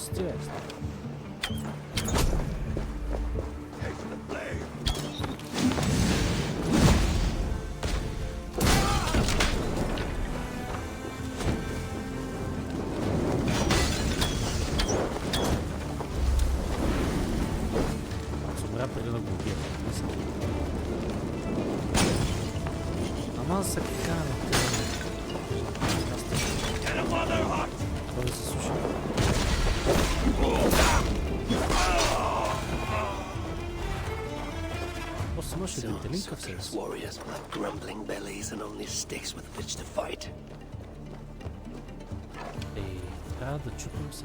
Стига. Собра преди да го убия. Ама са кана. Той се слуша. Some surface warriors will have grumbling bellies and only sticks with which to fight. Трябва да чупим се.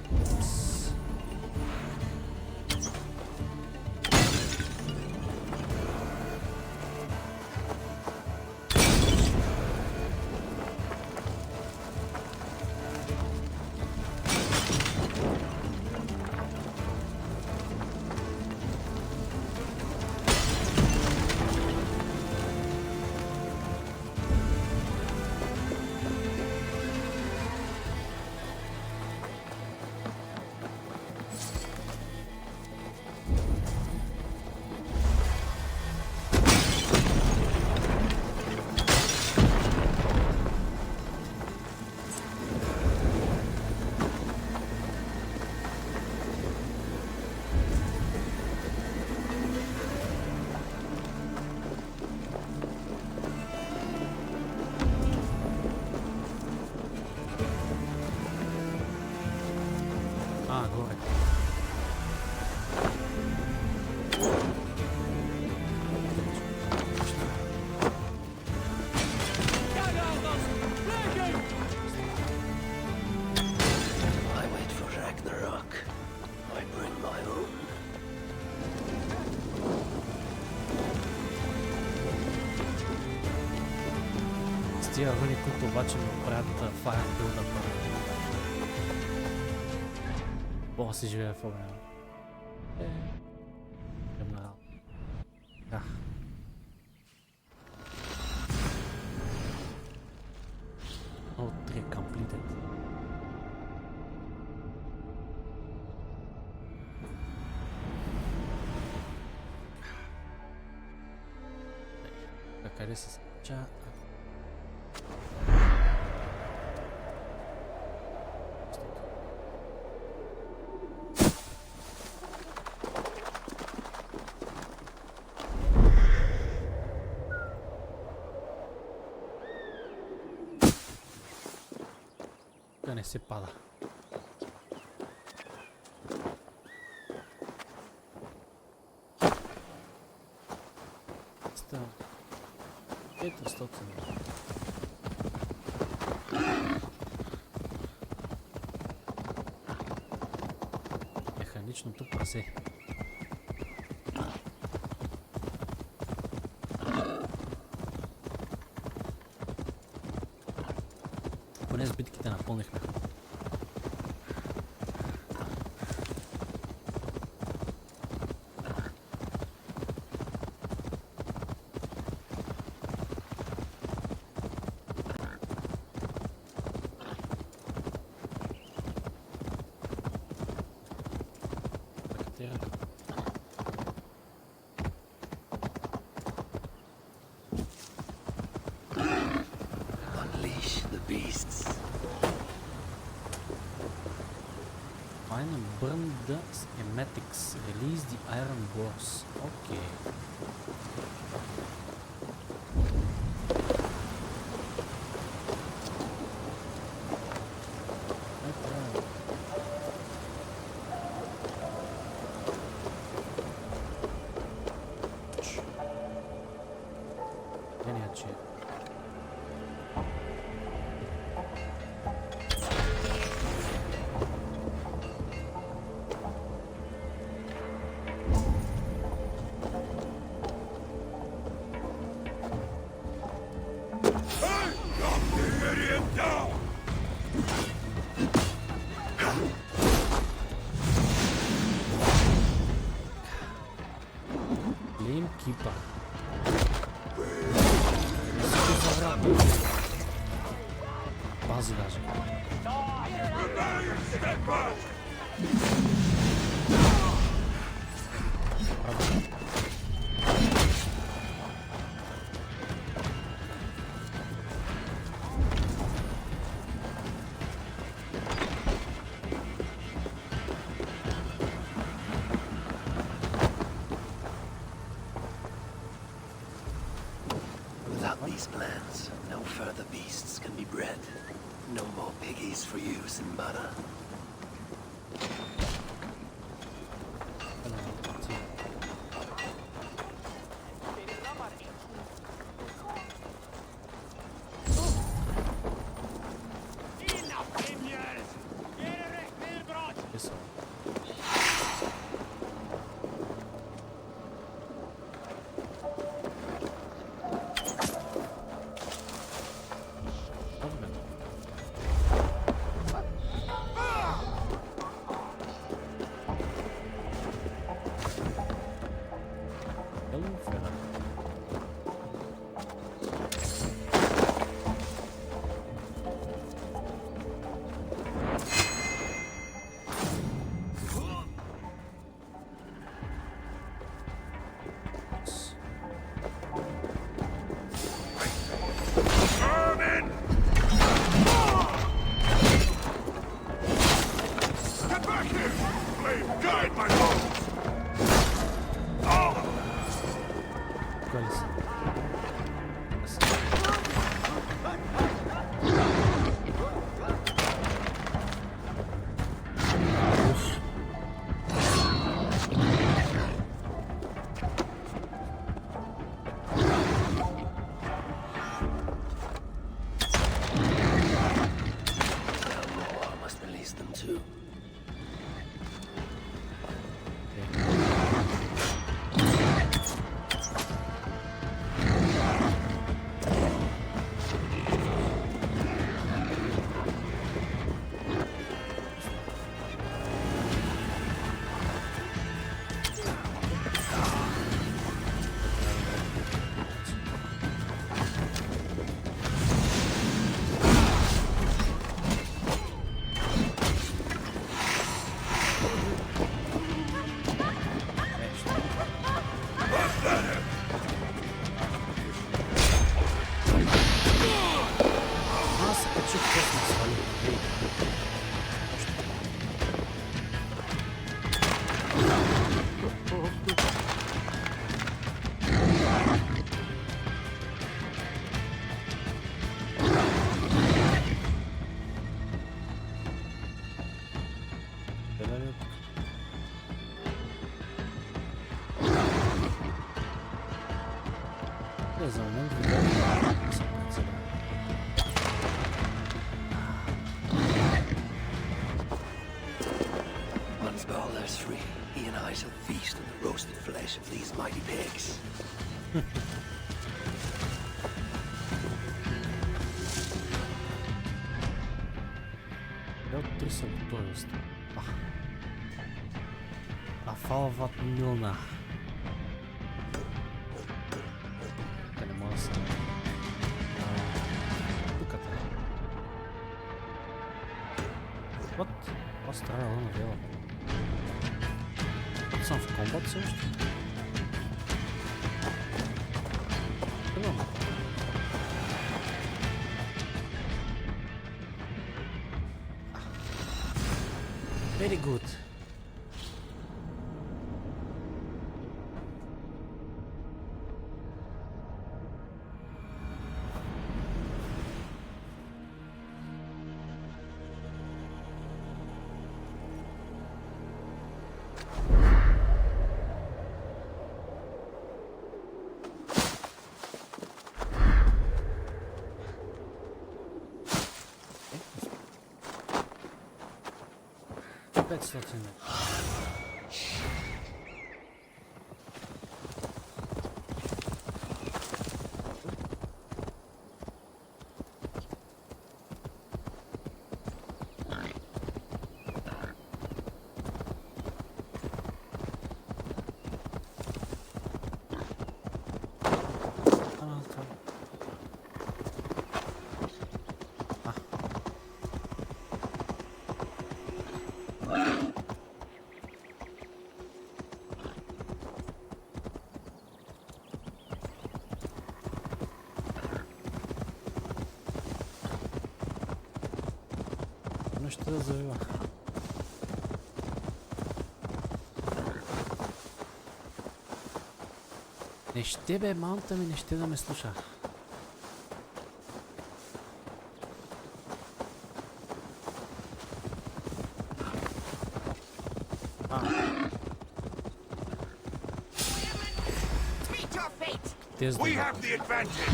Горе. I wait for Ragnarok. I bring my own. С тия руни, които обаче ми правят фаер билда първо. Бога си живее в огъня. Гъмна. Да. All 3 completed. Къде се случа? Да не се пада. Става. Ето 100. Механичното прасе. Поне с битките напълнихме. Unleash the beasts. Find and burn the schematics. Release the iron boss. Okay. Keeper. Бази даже. these for you, Simbana. Once Balder's free, he and I shall feast on the roasted flesh of these mighty pigs. Afalvat Milna. Tenemos Битката. What? What's the hell available? Some for combat source? Come on. Very good. That's not in it. Ще да завива. Не ще бе, маунта ми не ще да ме слуша. тези We да have the advantage.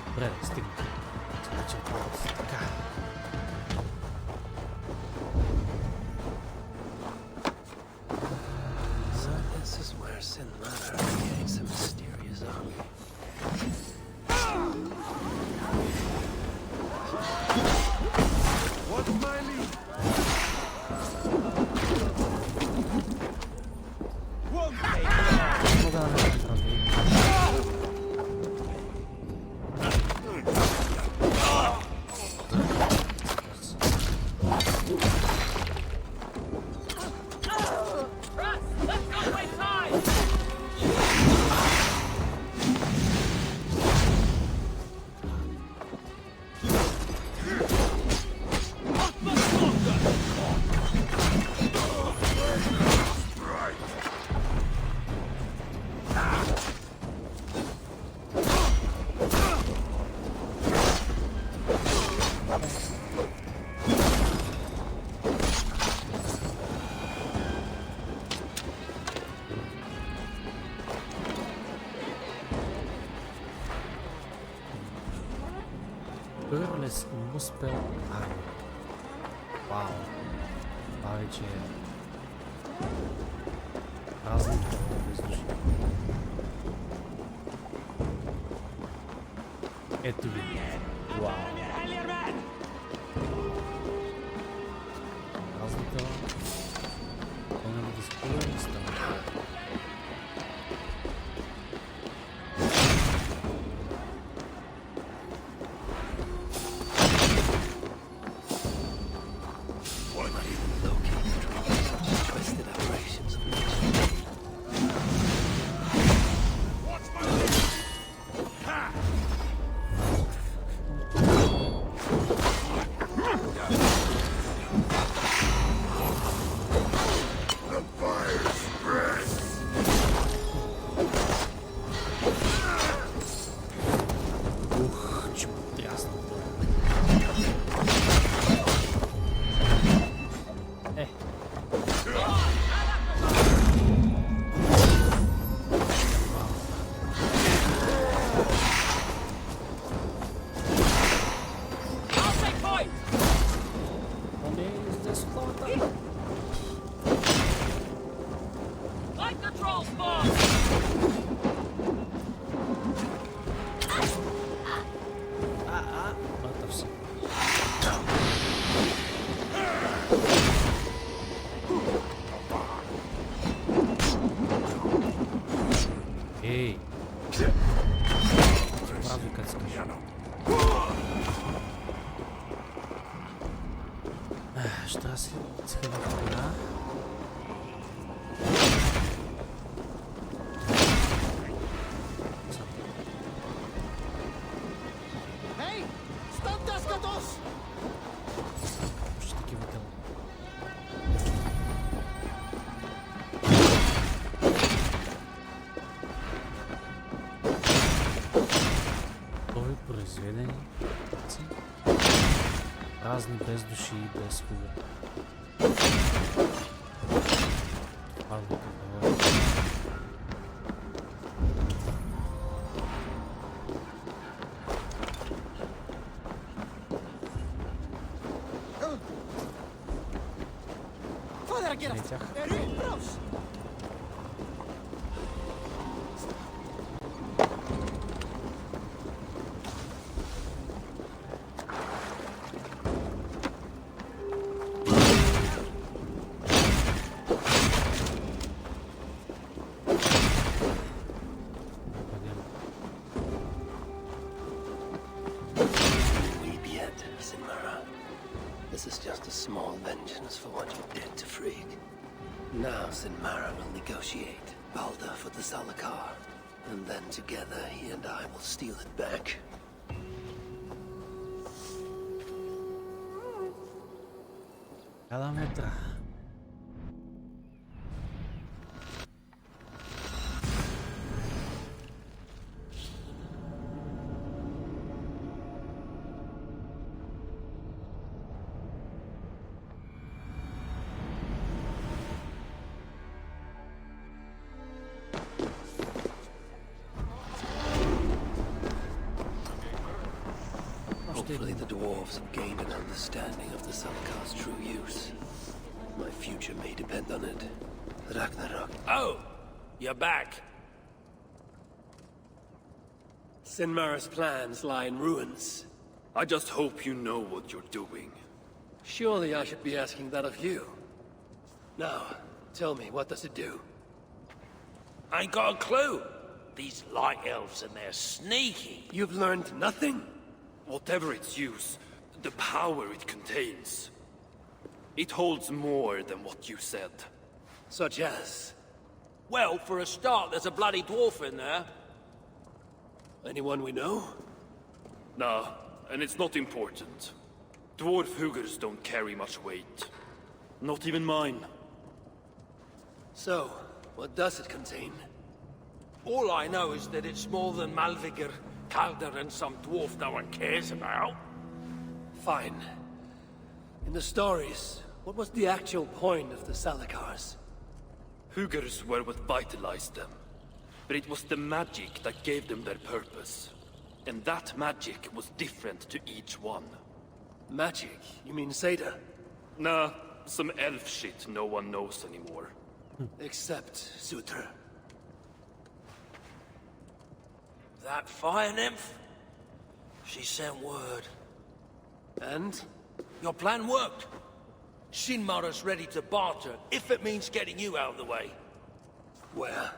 Добре, стигна. Така. So this is where Sin Manor creates a mysterious army. What's my lead? Won't take long. Мога да направя това. Burles Muspel Army. Вау. Това вече е разлика без души. Ето ви. Вау. Разлика. Поне да се хубаво не става. Straße, ja. Hey! Stop das Gatos! Ще такива тела. Нови произведени разни без души и без хуга. This is just a small vengeance for what you did to Frigg. Now Sinmara will negotiate Balder for the Salakar, and then together he and I will steal it back. Километра. Hopefully the dwarves have gained an understanding of the Salaka's true use. My future may depend on it. Ragnarok. Oh, you're back. Sinmar's plans lie in ruins. I just hope you know what you're doing. Surely I should be asking that of you. Now, tell me, what does it do? Ain't got a clue. These light elves and they're sneaky. You've learned nothing? Whatever its use, the power it contains, it holds more than what you said. Such as? Well, for a start, there's a bloody dwarf in there. Anyone we know? Nah, and it's not important. Dwarf Hugers don't carry much weight. Not even mine. So, what does it contain? All I know is that it's more than Malvigar, Calder, and some dwarf no one cares about. Fine. In the stories, what was the actual point of the Salakars? Hugers were what vitalized them. But it was the magic that gave them their purpose. And that magic was different to each one. Magic? You mean Seda? Nah, some elf shit no one knows anymore. Except Sutra. That fire nymph? She sent word. And? Your plan worked. Shinmara's ready to barter, if it means getting you out of the way. Where?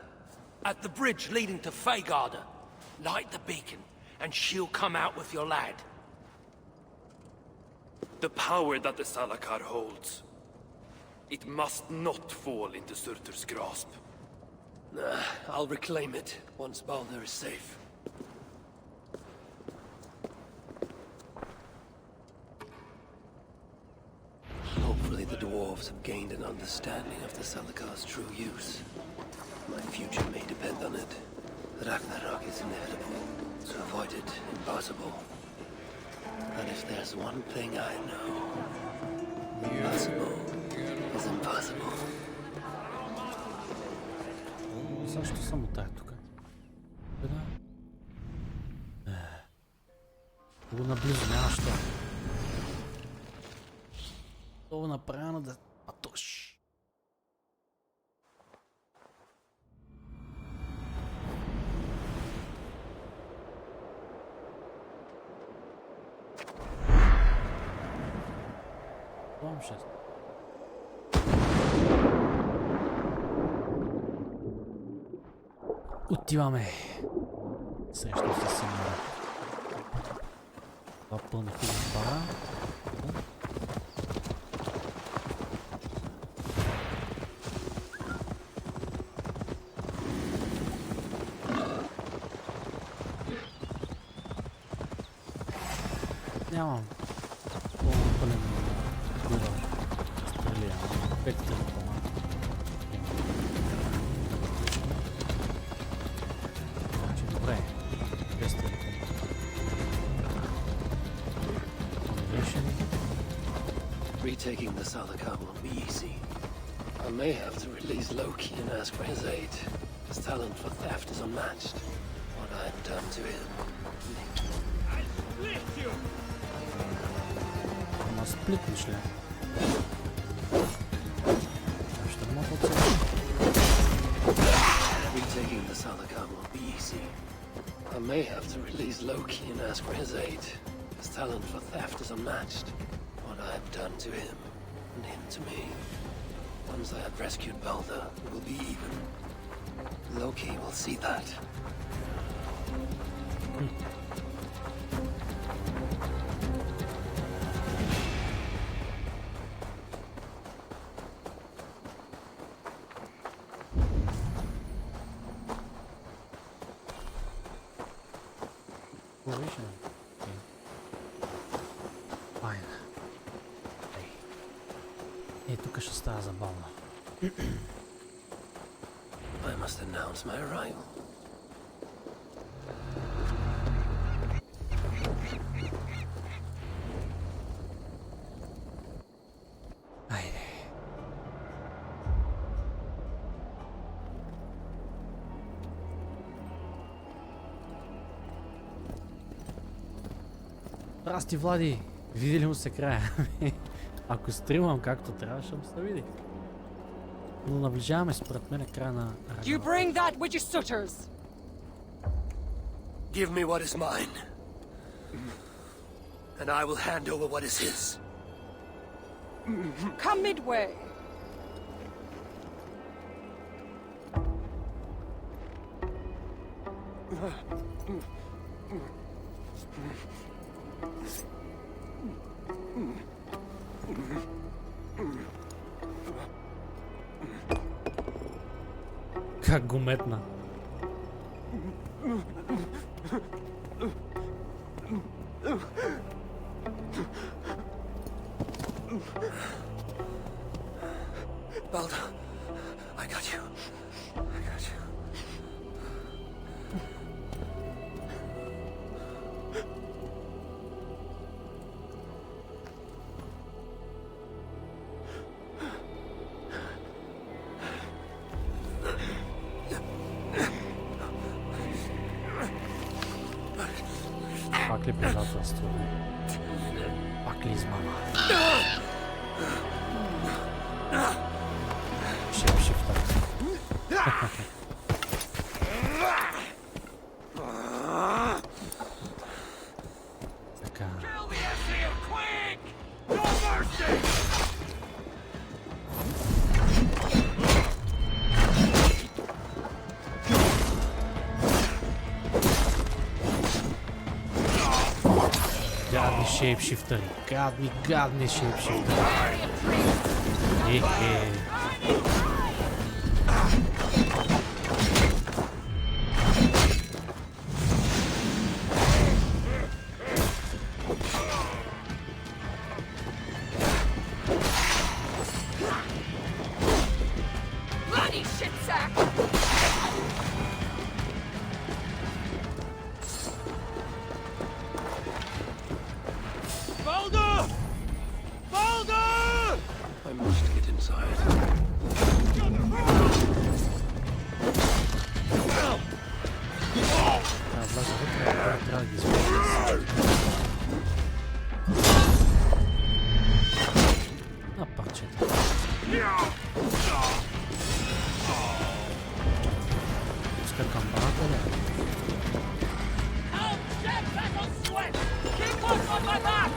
At the bridge leading to Feygarda. Light the beacon, and she'll come out with your lad. The power that the Salakar holds, it must not fall into Surtur's grasp. Nah, I'll reclaim it once Baldur is safe. Hopefully the dwarves have gained an understanding of the Salakar's true use. My future may depend on it. Ragnarok is inevitable. To avoid it, impossible. And if there's one thing I know, impossible is impossible. Защо съм от тая тук? Да. Много наблизо, няма що. Това направено да пътуваш. Това му шест. Отиваме. Срещам се с Мара. Това пълна хубава пара. Нямам. Пълен гора. Стрелия. Петите на пълна. Добре. Без телефон. Retaking the Salakar won't be easy. I may have to release Loki and ask for his aid. His talent for theft is unmatched. What I've done to him. Ама сплитнеш ли? Ще мога от Retaking the Salakar won't be easy. I may have to release Loki and ask for his aid. His talent for theft is unmatched. What I've done to him, and him to me. Once I have rescued Baldur, it will be even. Loki will see that. Файна. Ей, тук ще става забавно. I must announce my arrival. Айде. Здрасти, Влади! Види ли му се края? Ако стримам както трябва, ще му се види. Но наближаваме според мен края на... You bring that which is Sutter's. Give me what is mine, and I will hand over what is his. Come midway. Как го метна. Baldo, I got you. I got you. Пак ли предателство? Пак ли измама? Шепшифтър. Така. Гадни шейпшифтъри. Гадни шейпшифтъри. Е. Bloody shit sack! Baldo! Baldo! I must get inside. Вляза вътре, трябва да ги избавя. На парчета. Пуска камбаната, да. Out, dead battle sweat! Keep on my back!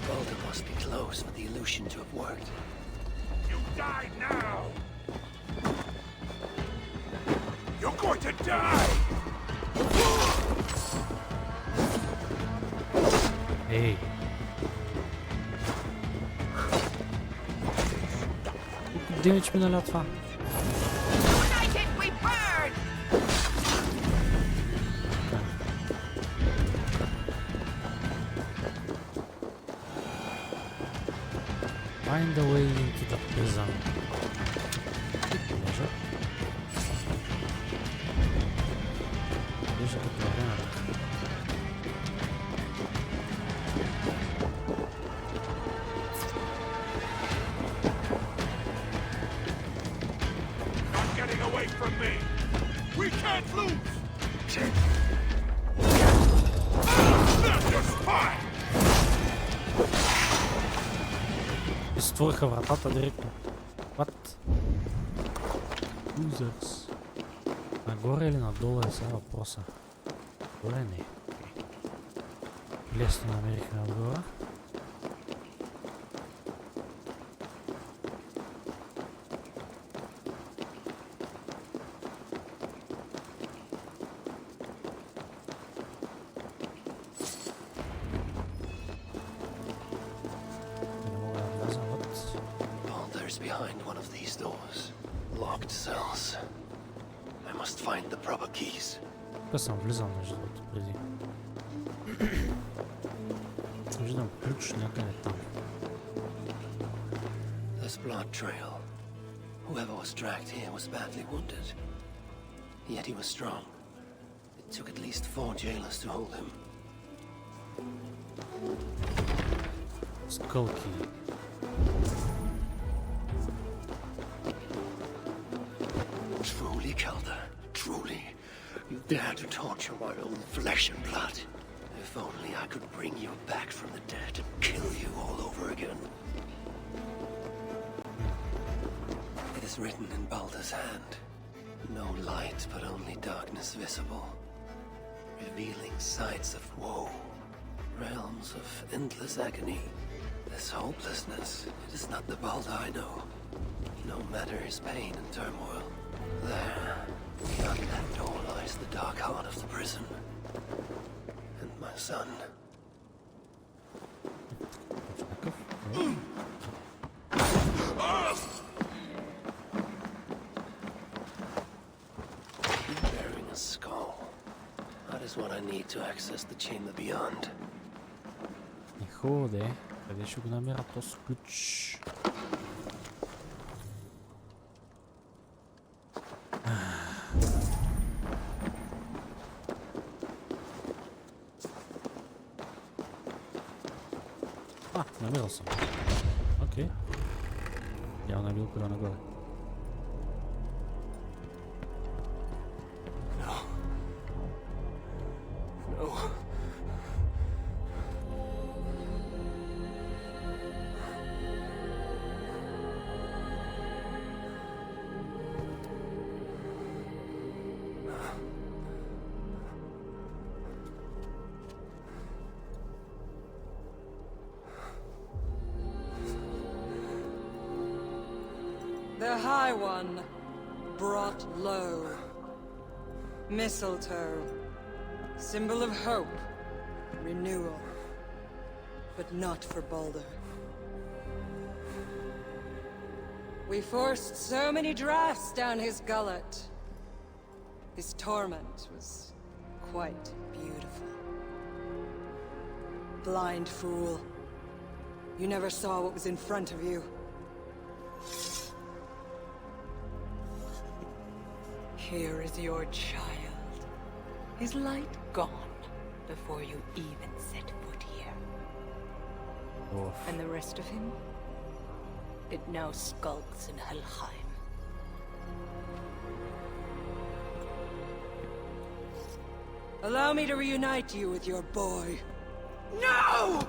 Baldo must be close for the illusion to have worked. You die now! You're going to die! Ей. Димич ми наля това. United we burn! Find a way into the prison. Лежа. Лежа като време. Not getting away from me! We can't lose! That's your spine! Изтвориха вратата директно. What? Losers. Нагоре или надолу е сега въпроса? Горе не. Лесно намерихме отгора. Balder's behind one of these doors. Locked cells. I must find the proper keys. Тук съм влизал между другото преди. Виждам ключ някъде там. This blood trail. Whoever was dragged here was badly wounded. Yet he was strong. It took at least 4 jailers to hold him. Скълки. Truly, Kelda, truly, you dare to torture my own flesh and blood. If only I could bring you back from the dead and kill you all over again. It is written in Balder's hand. No light, but only darkness visible. Revealing sights of woe. Realms of endless agony. This hopelessness, it is not the Balder I know. No matter his pain and turmoil. There, beyond that door lies the dark heart of the prison. And my son. Bearing a skull. That is what I need to access the chamber beyond. Хубаво де. Къде ще го намеря този ключ? Намерил съм. Окей. Явно е бил първо нагоре. The High One, brought low. Mistletoe, symbol of hope, renewal. But not for Balder. We forced so many drafts down his gullet. His torment was quite beautiful. Blind fool. You never saw what was in front of you. Here is your child. His light gone before you even set foot here. Oof. And the rest of him? It now skulks in Helheim. Allow me to reunite you with your boy. No!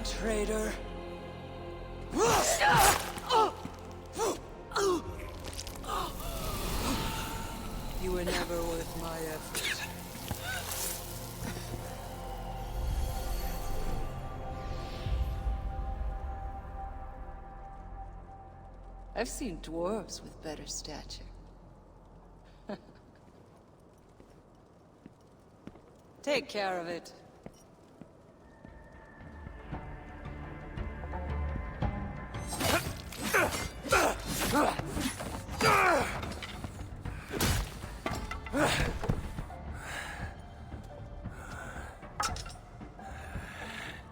Traitor. You were never worth my effort. I've seen dwarves with better stature. Take care of it.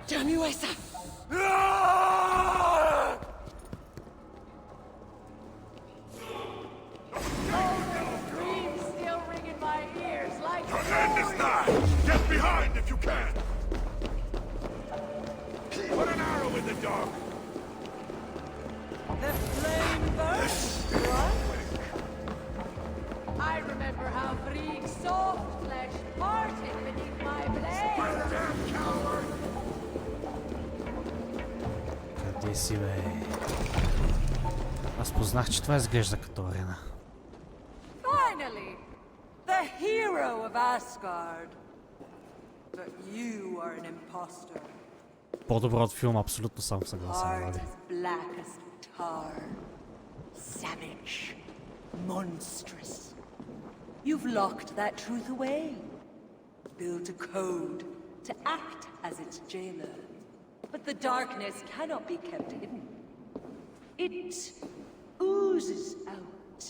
Damn you, Asa! Dreams still ring in my ears like End this now! Get behind if you can! Put an arrow in the dog! The flame burst. I remember how Frig's soft flesh parted beneath my blade. Damn coward! Къде си, бе? Аз познах, че това изглежда като арена. Finally, the hero of Asgard. But you are an imposter. По-добро от филма, абсолютно съм съгласен. Heart Влади. as black as tar. Savage. Monstrous. You've locked that truth away. Built a code to act as its jailer. But the darkness cannot be kept hidden. It oozes out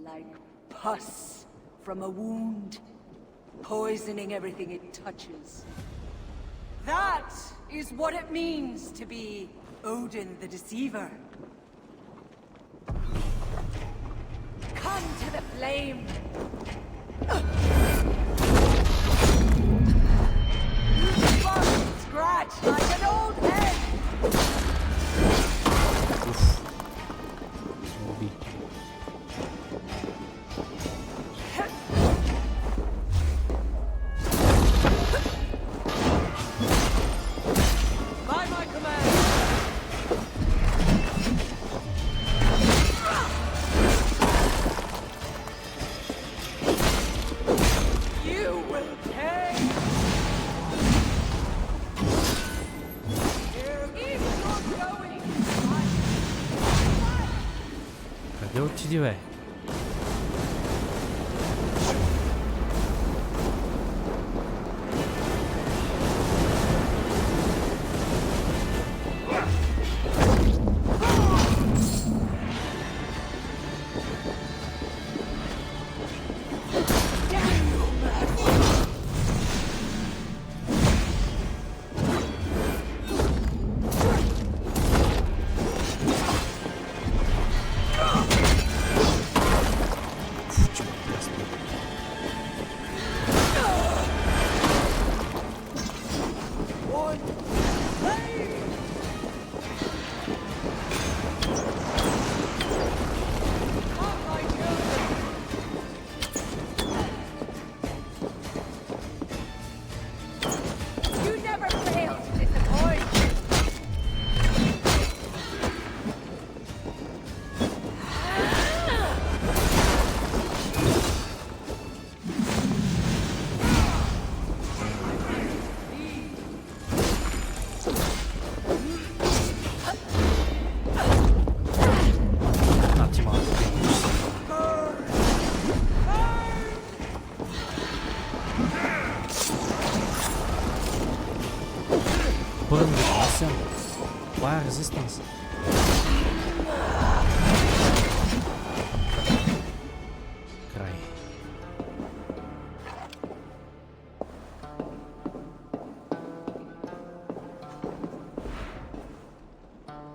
like pus from a wound, poisoning everything it touches. That is what it means to be Odin the Deceiver. Come to the flame! like an old hen. Уби. By my command! You will pay! Here is your going! Къде отиди, бе? You never fail to disappoint. А, ти малко. Първо да глася. Това е резистанс. Край.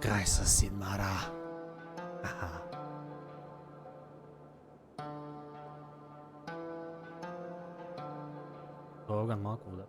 Край с Сидмара. Аха. Огън малко вода.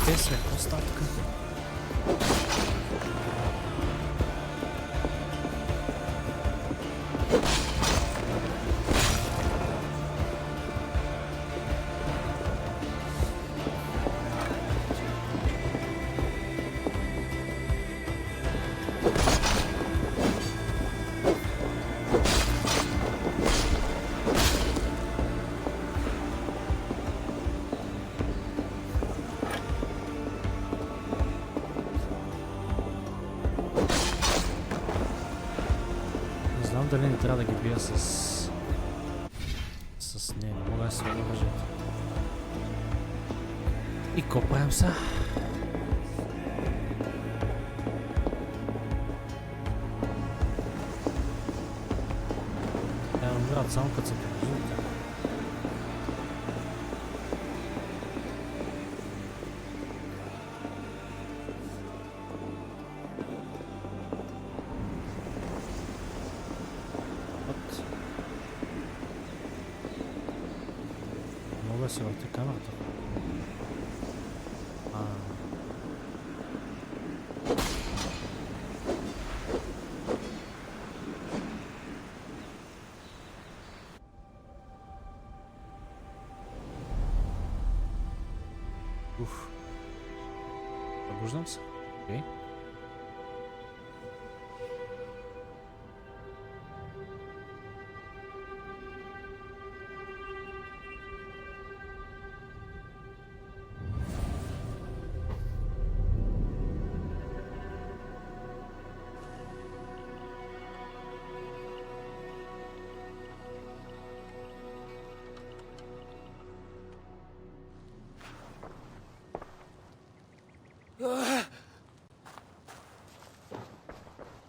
Къде сме? Какво става тук? Дали не трябва да ги бия с Yes, не мога да сваля въжето. И ко правим са? Трябва да умират само като се приближат. Мога да се върти камерата. Уф. Пробуждам се. Окей.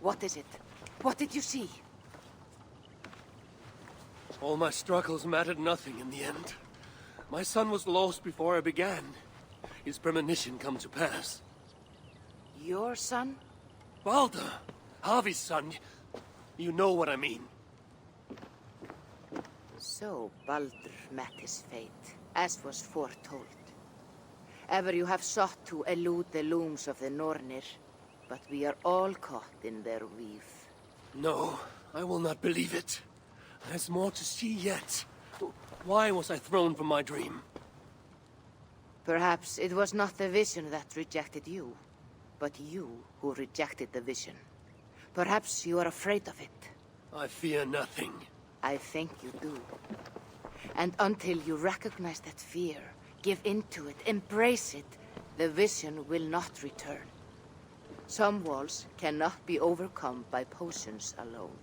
What is it? What did you see? All my struggles mattered nothing in the end. My son was lost before I began. His premonition come to pass. Your son? Balder! Harvey's son. You know what I mean. So Balder met his fate, as was foretold. Ever you have sought to elude the looms of the Nornir, but we are all caught in their weave. No, I will not believe it. There's more to see yet. Why was I thrown from my dream? Perhaps it was not the vision that rejected you, but you who rejected the vision. Perhaps you are afraid of it. I fear nothing. I think you do. And until you recognize that fear, give into it, embrace it, the vision will not return. Some walls cannot be overcome by potions alone.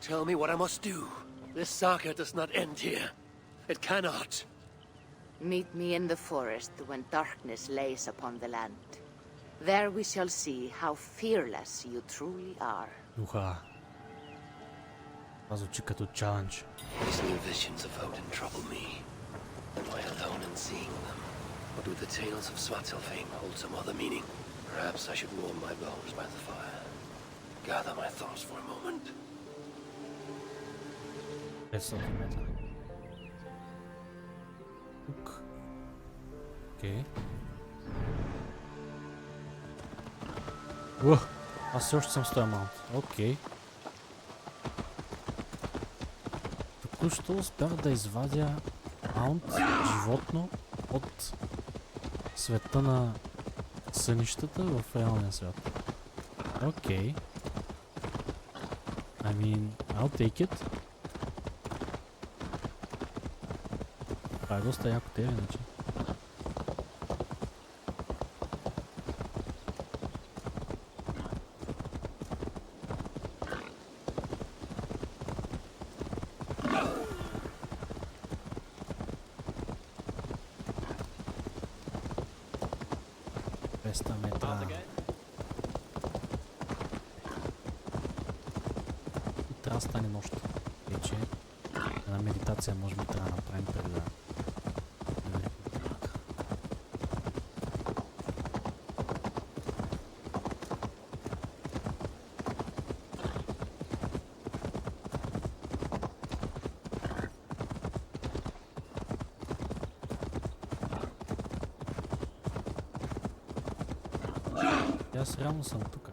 Tell me what I must do. This saga does not end here. It cannot. Meet me in the forest when darkness lays upon the land. There we shall see how fearless you truly are. Духа. Това звучи като чалендж. These new visions of Odin trouble me. Am I alone in seeing them? Or do the tales of Svartalfheim hold some other meaning? Perhaps I should warm my bones by the fire. Gather my thoughts for a moment. 500 метра. Тук. Окей. Аз все още съм с този маунт. Окей. Току-що успях да извадя маунт, животно, от света на сънищата в реалния свят. Окей. I mean, I'll take it. Това е доста яко тебе, иначе. Трябва да стане нощ. Вече една медитация може би трябва да направим преди да... Аз реално съм тук.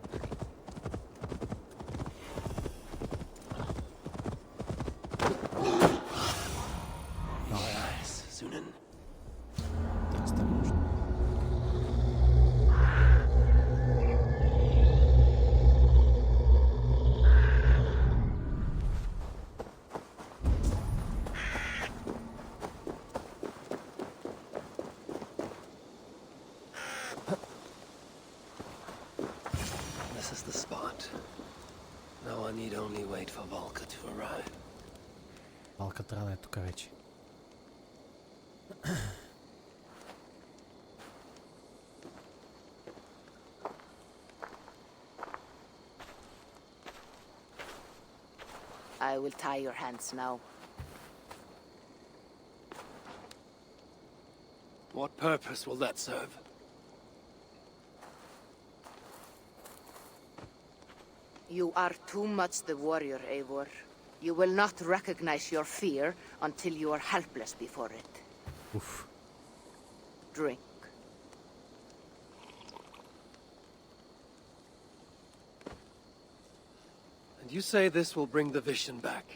Валка трябва да е тук вече. I will tie your hands now. What purpose will that serve? You are too much the warrior, Eivor. You will not recognize your fear until you are helpless before it. Oof. Drink. And you say this will bring the vision back?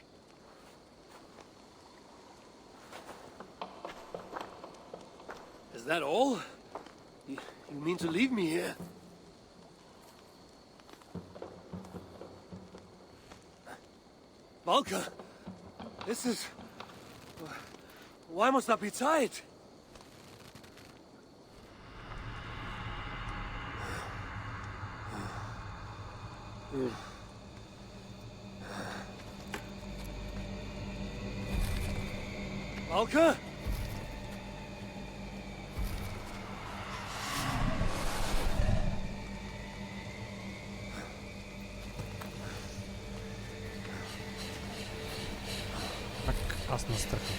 Is that all? You mean to leave me here? Valka! This is... Why must I be tied? Valka? Так, аз на страха.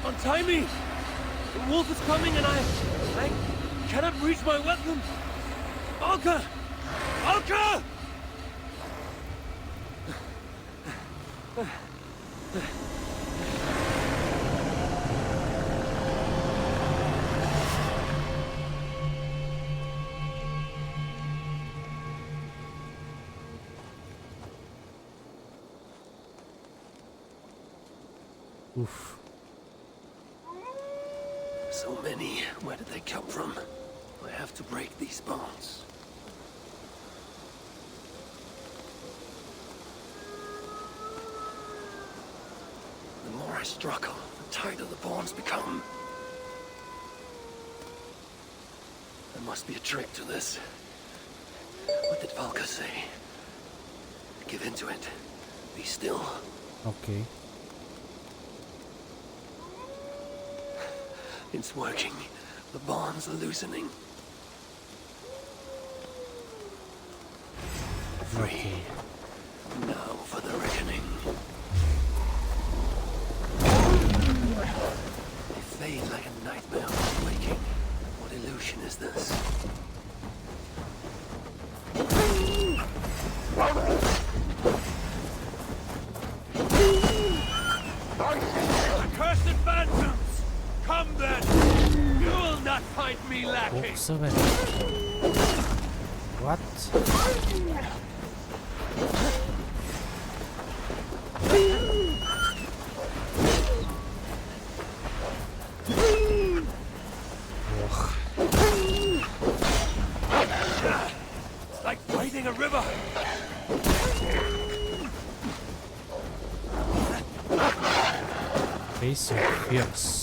Untie me! The wolf is coming and I cannot reach my weapon! Valka! Valka! Oof. So many. Where did they come from? I have to break these bonds. The more I struggle, the tighter the bonds become. There must be a trick to this. What did Valka say? Give in to it. Be still. Okay. It's working. The bonds are loosening. Free. Now for the reckoning. They fade like a nightmare when waking. What illusion is this? Accursed phantoms! Come then! You will not find me lacking! Oops, man. What? It's like fighting a river! Face your fears.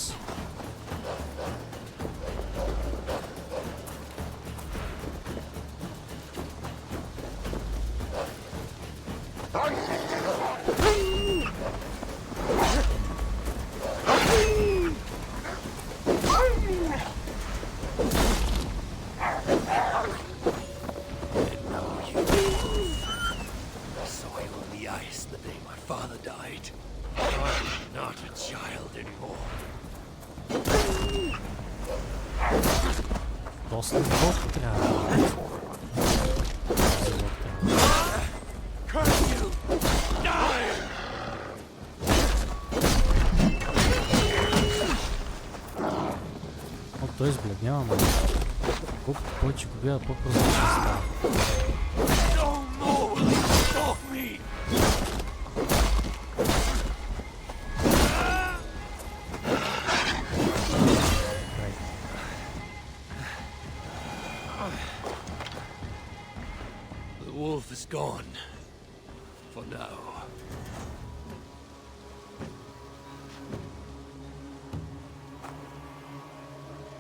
После двох трябва. О, той избледнява, ма. Колкото повече го гледа, по-прозрачен става. The wolf is gone. For now.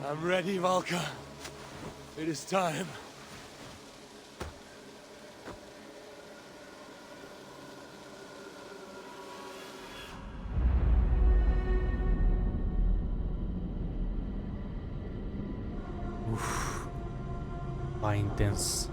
I'm ready, Valka. It is time. Това е интенс.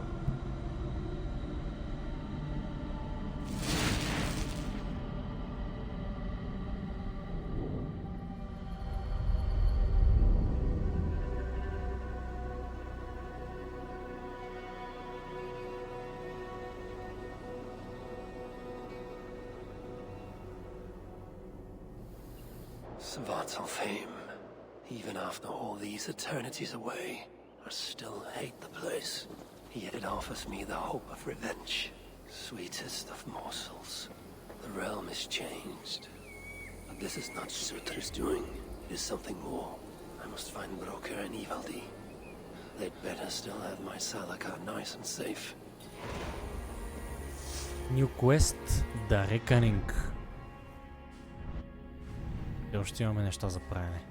Svartalfheim, even after all these eternities away, I still hate the place. Yet it offers me the hope of revenge. Sweetest of morsels. The realm is changed. But this is not Surtr's doing. It is something more. I must find Broker and Ivaldi. They'd better still have my Salaka nice and safe. New Quest, The Reckoning. И още имаме неща за правене.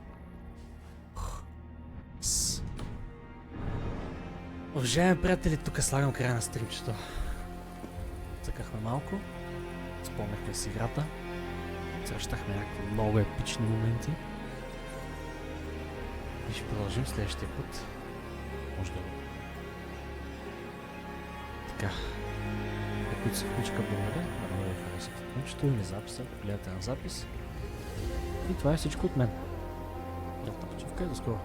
Уважаеми приятели, тук слагам края на стримчето. Цъкахме малко, спомняхме си играта, срещахме някакви много епични моменти и ще продължим следващия път. Може да го. Така, които се включиха, благодаря, ако ви харесате стримчето или записа, ако гледате на запис. И това е всичко от мен. Приятна почивка и до скоро.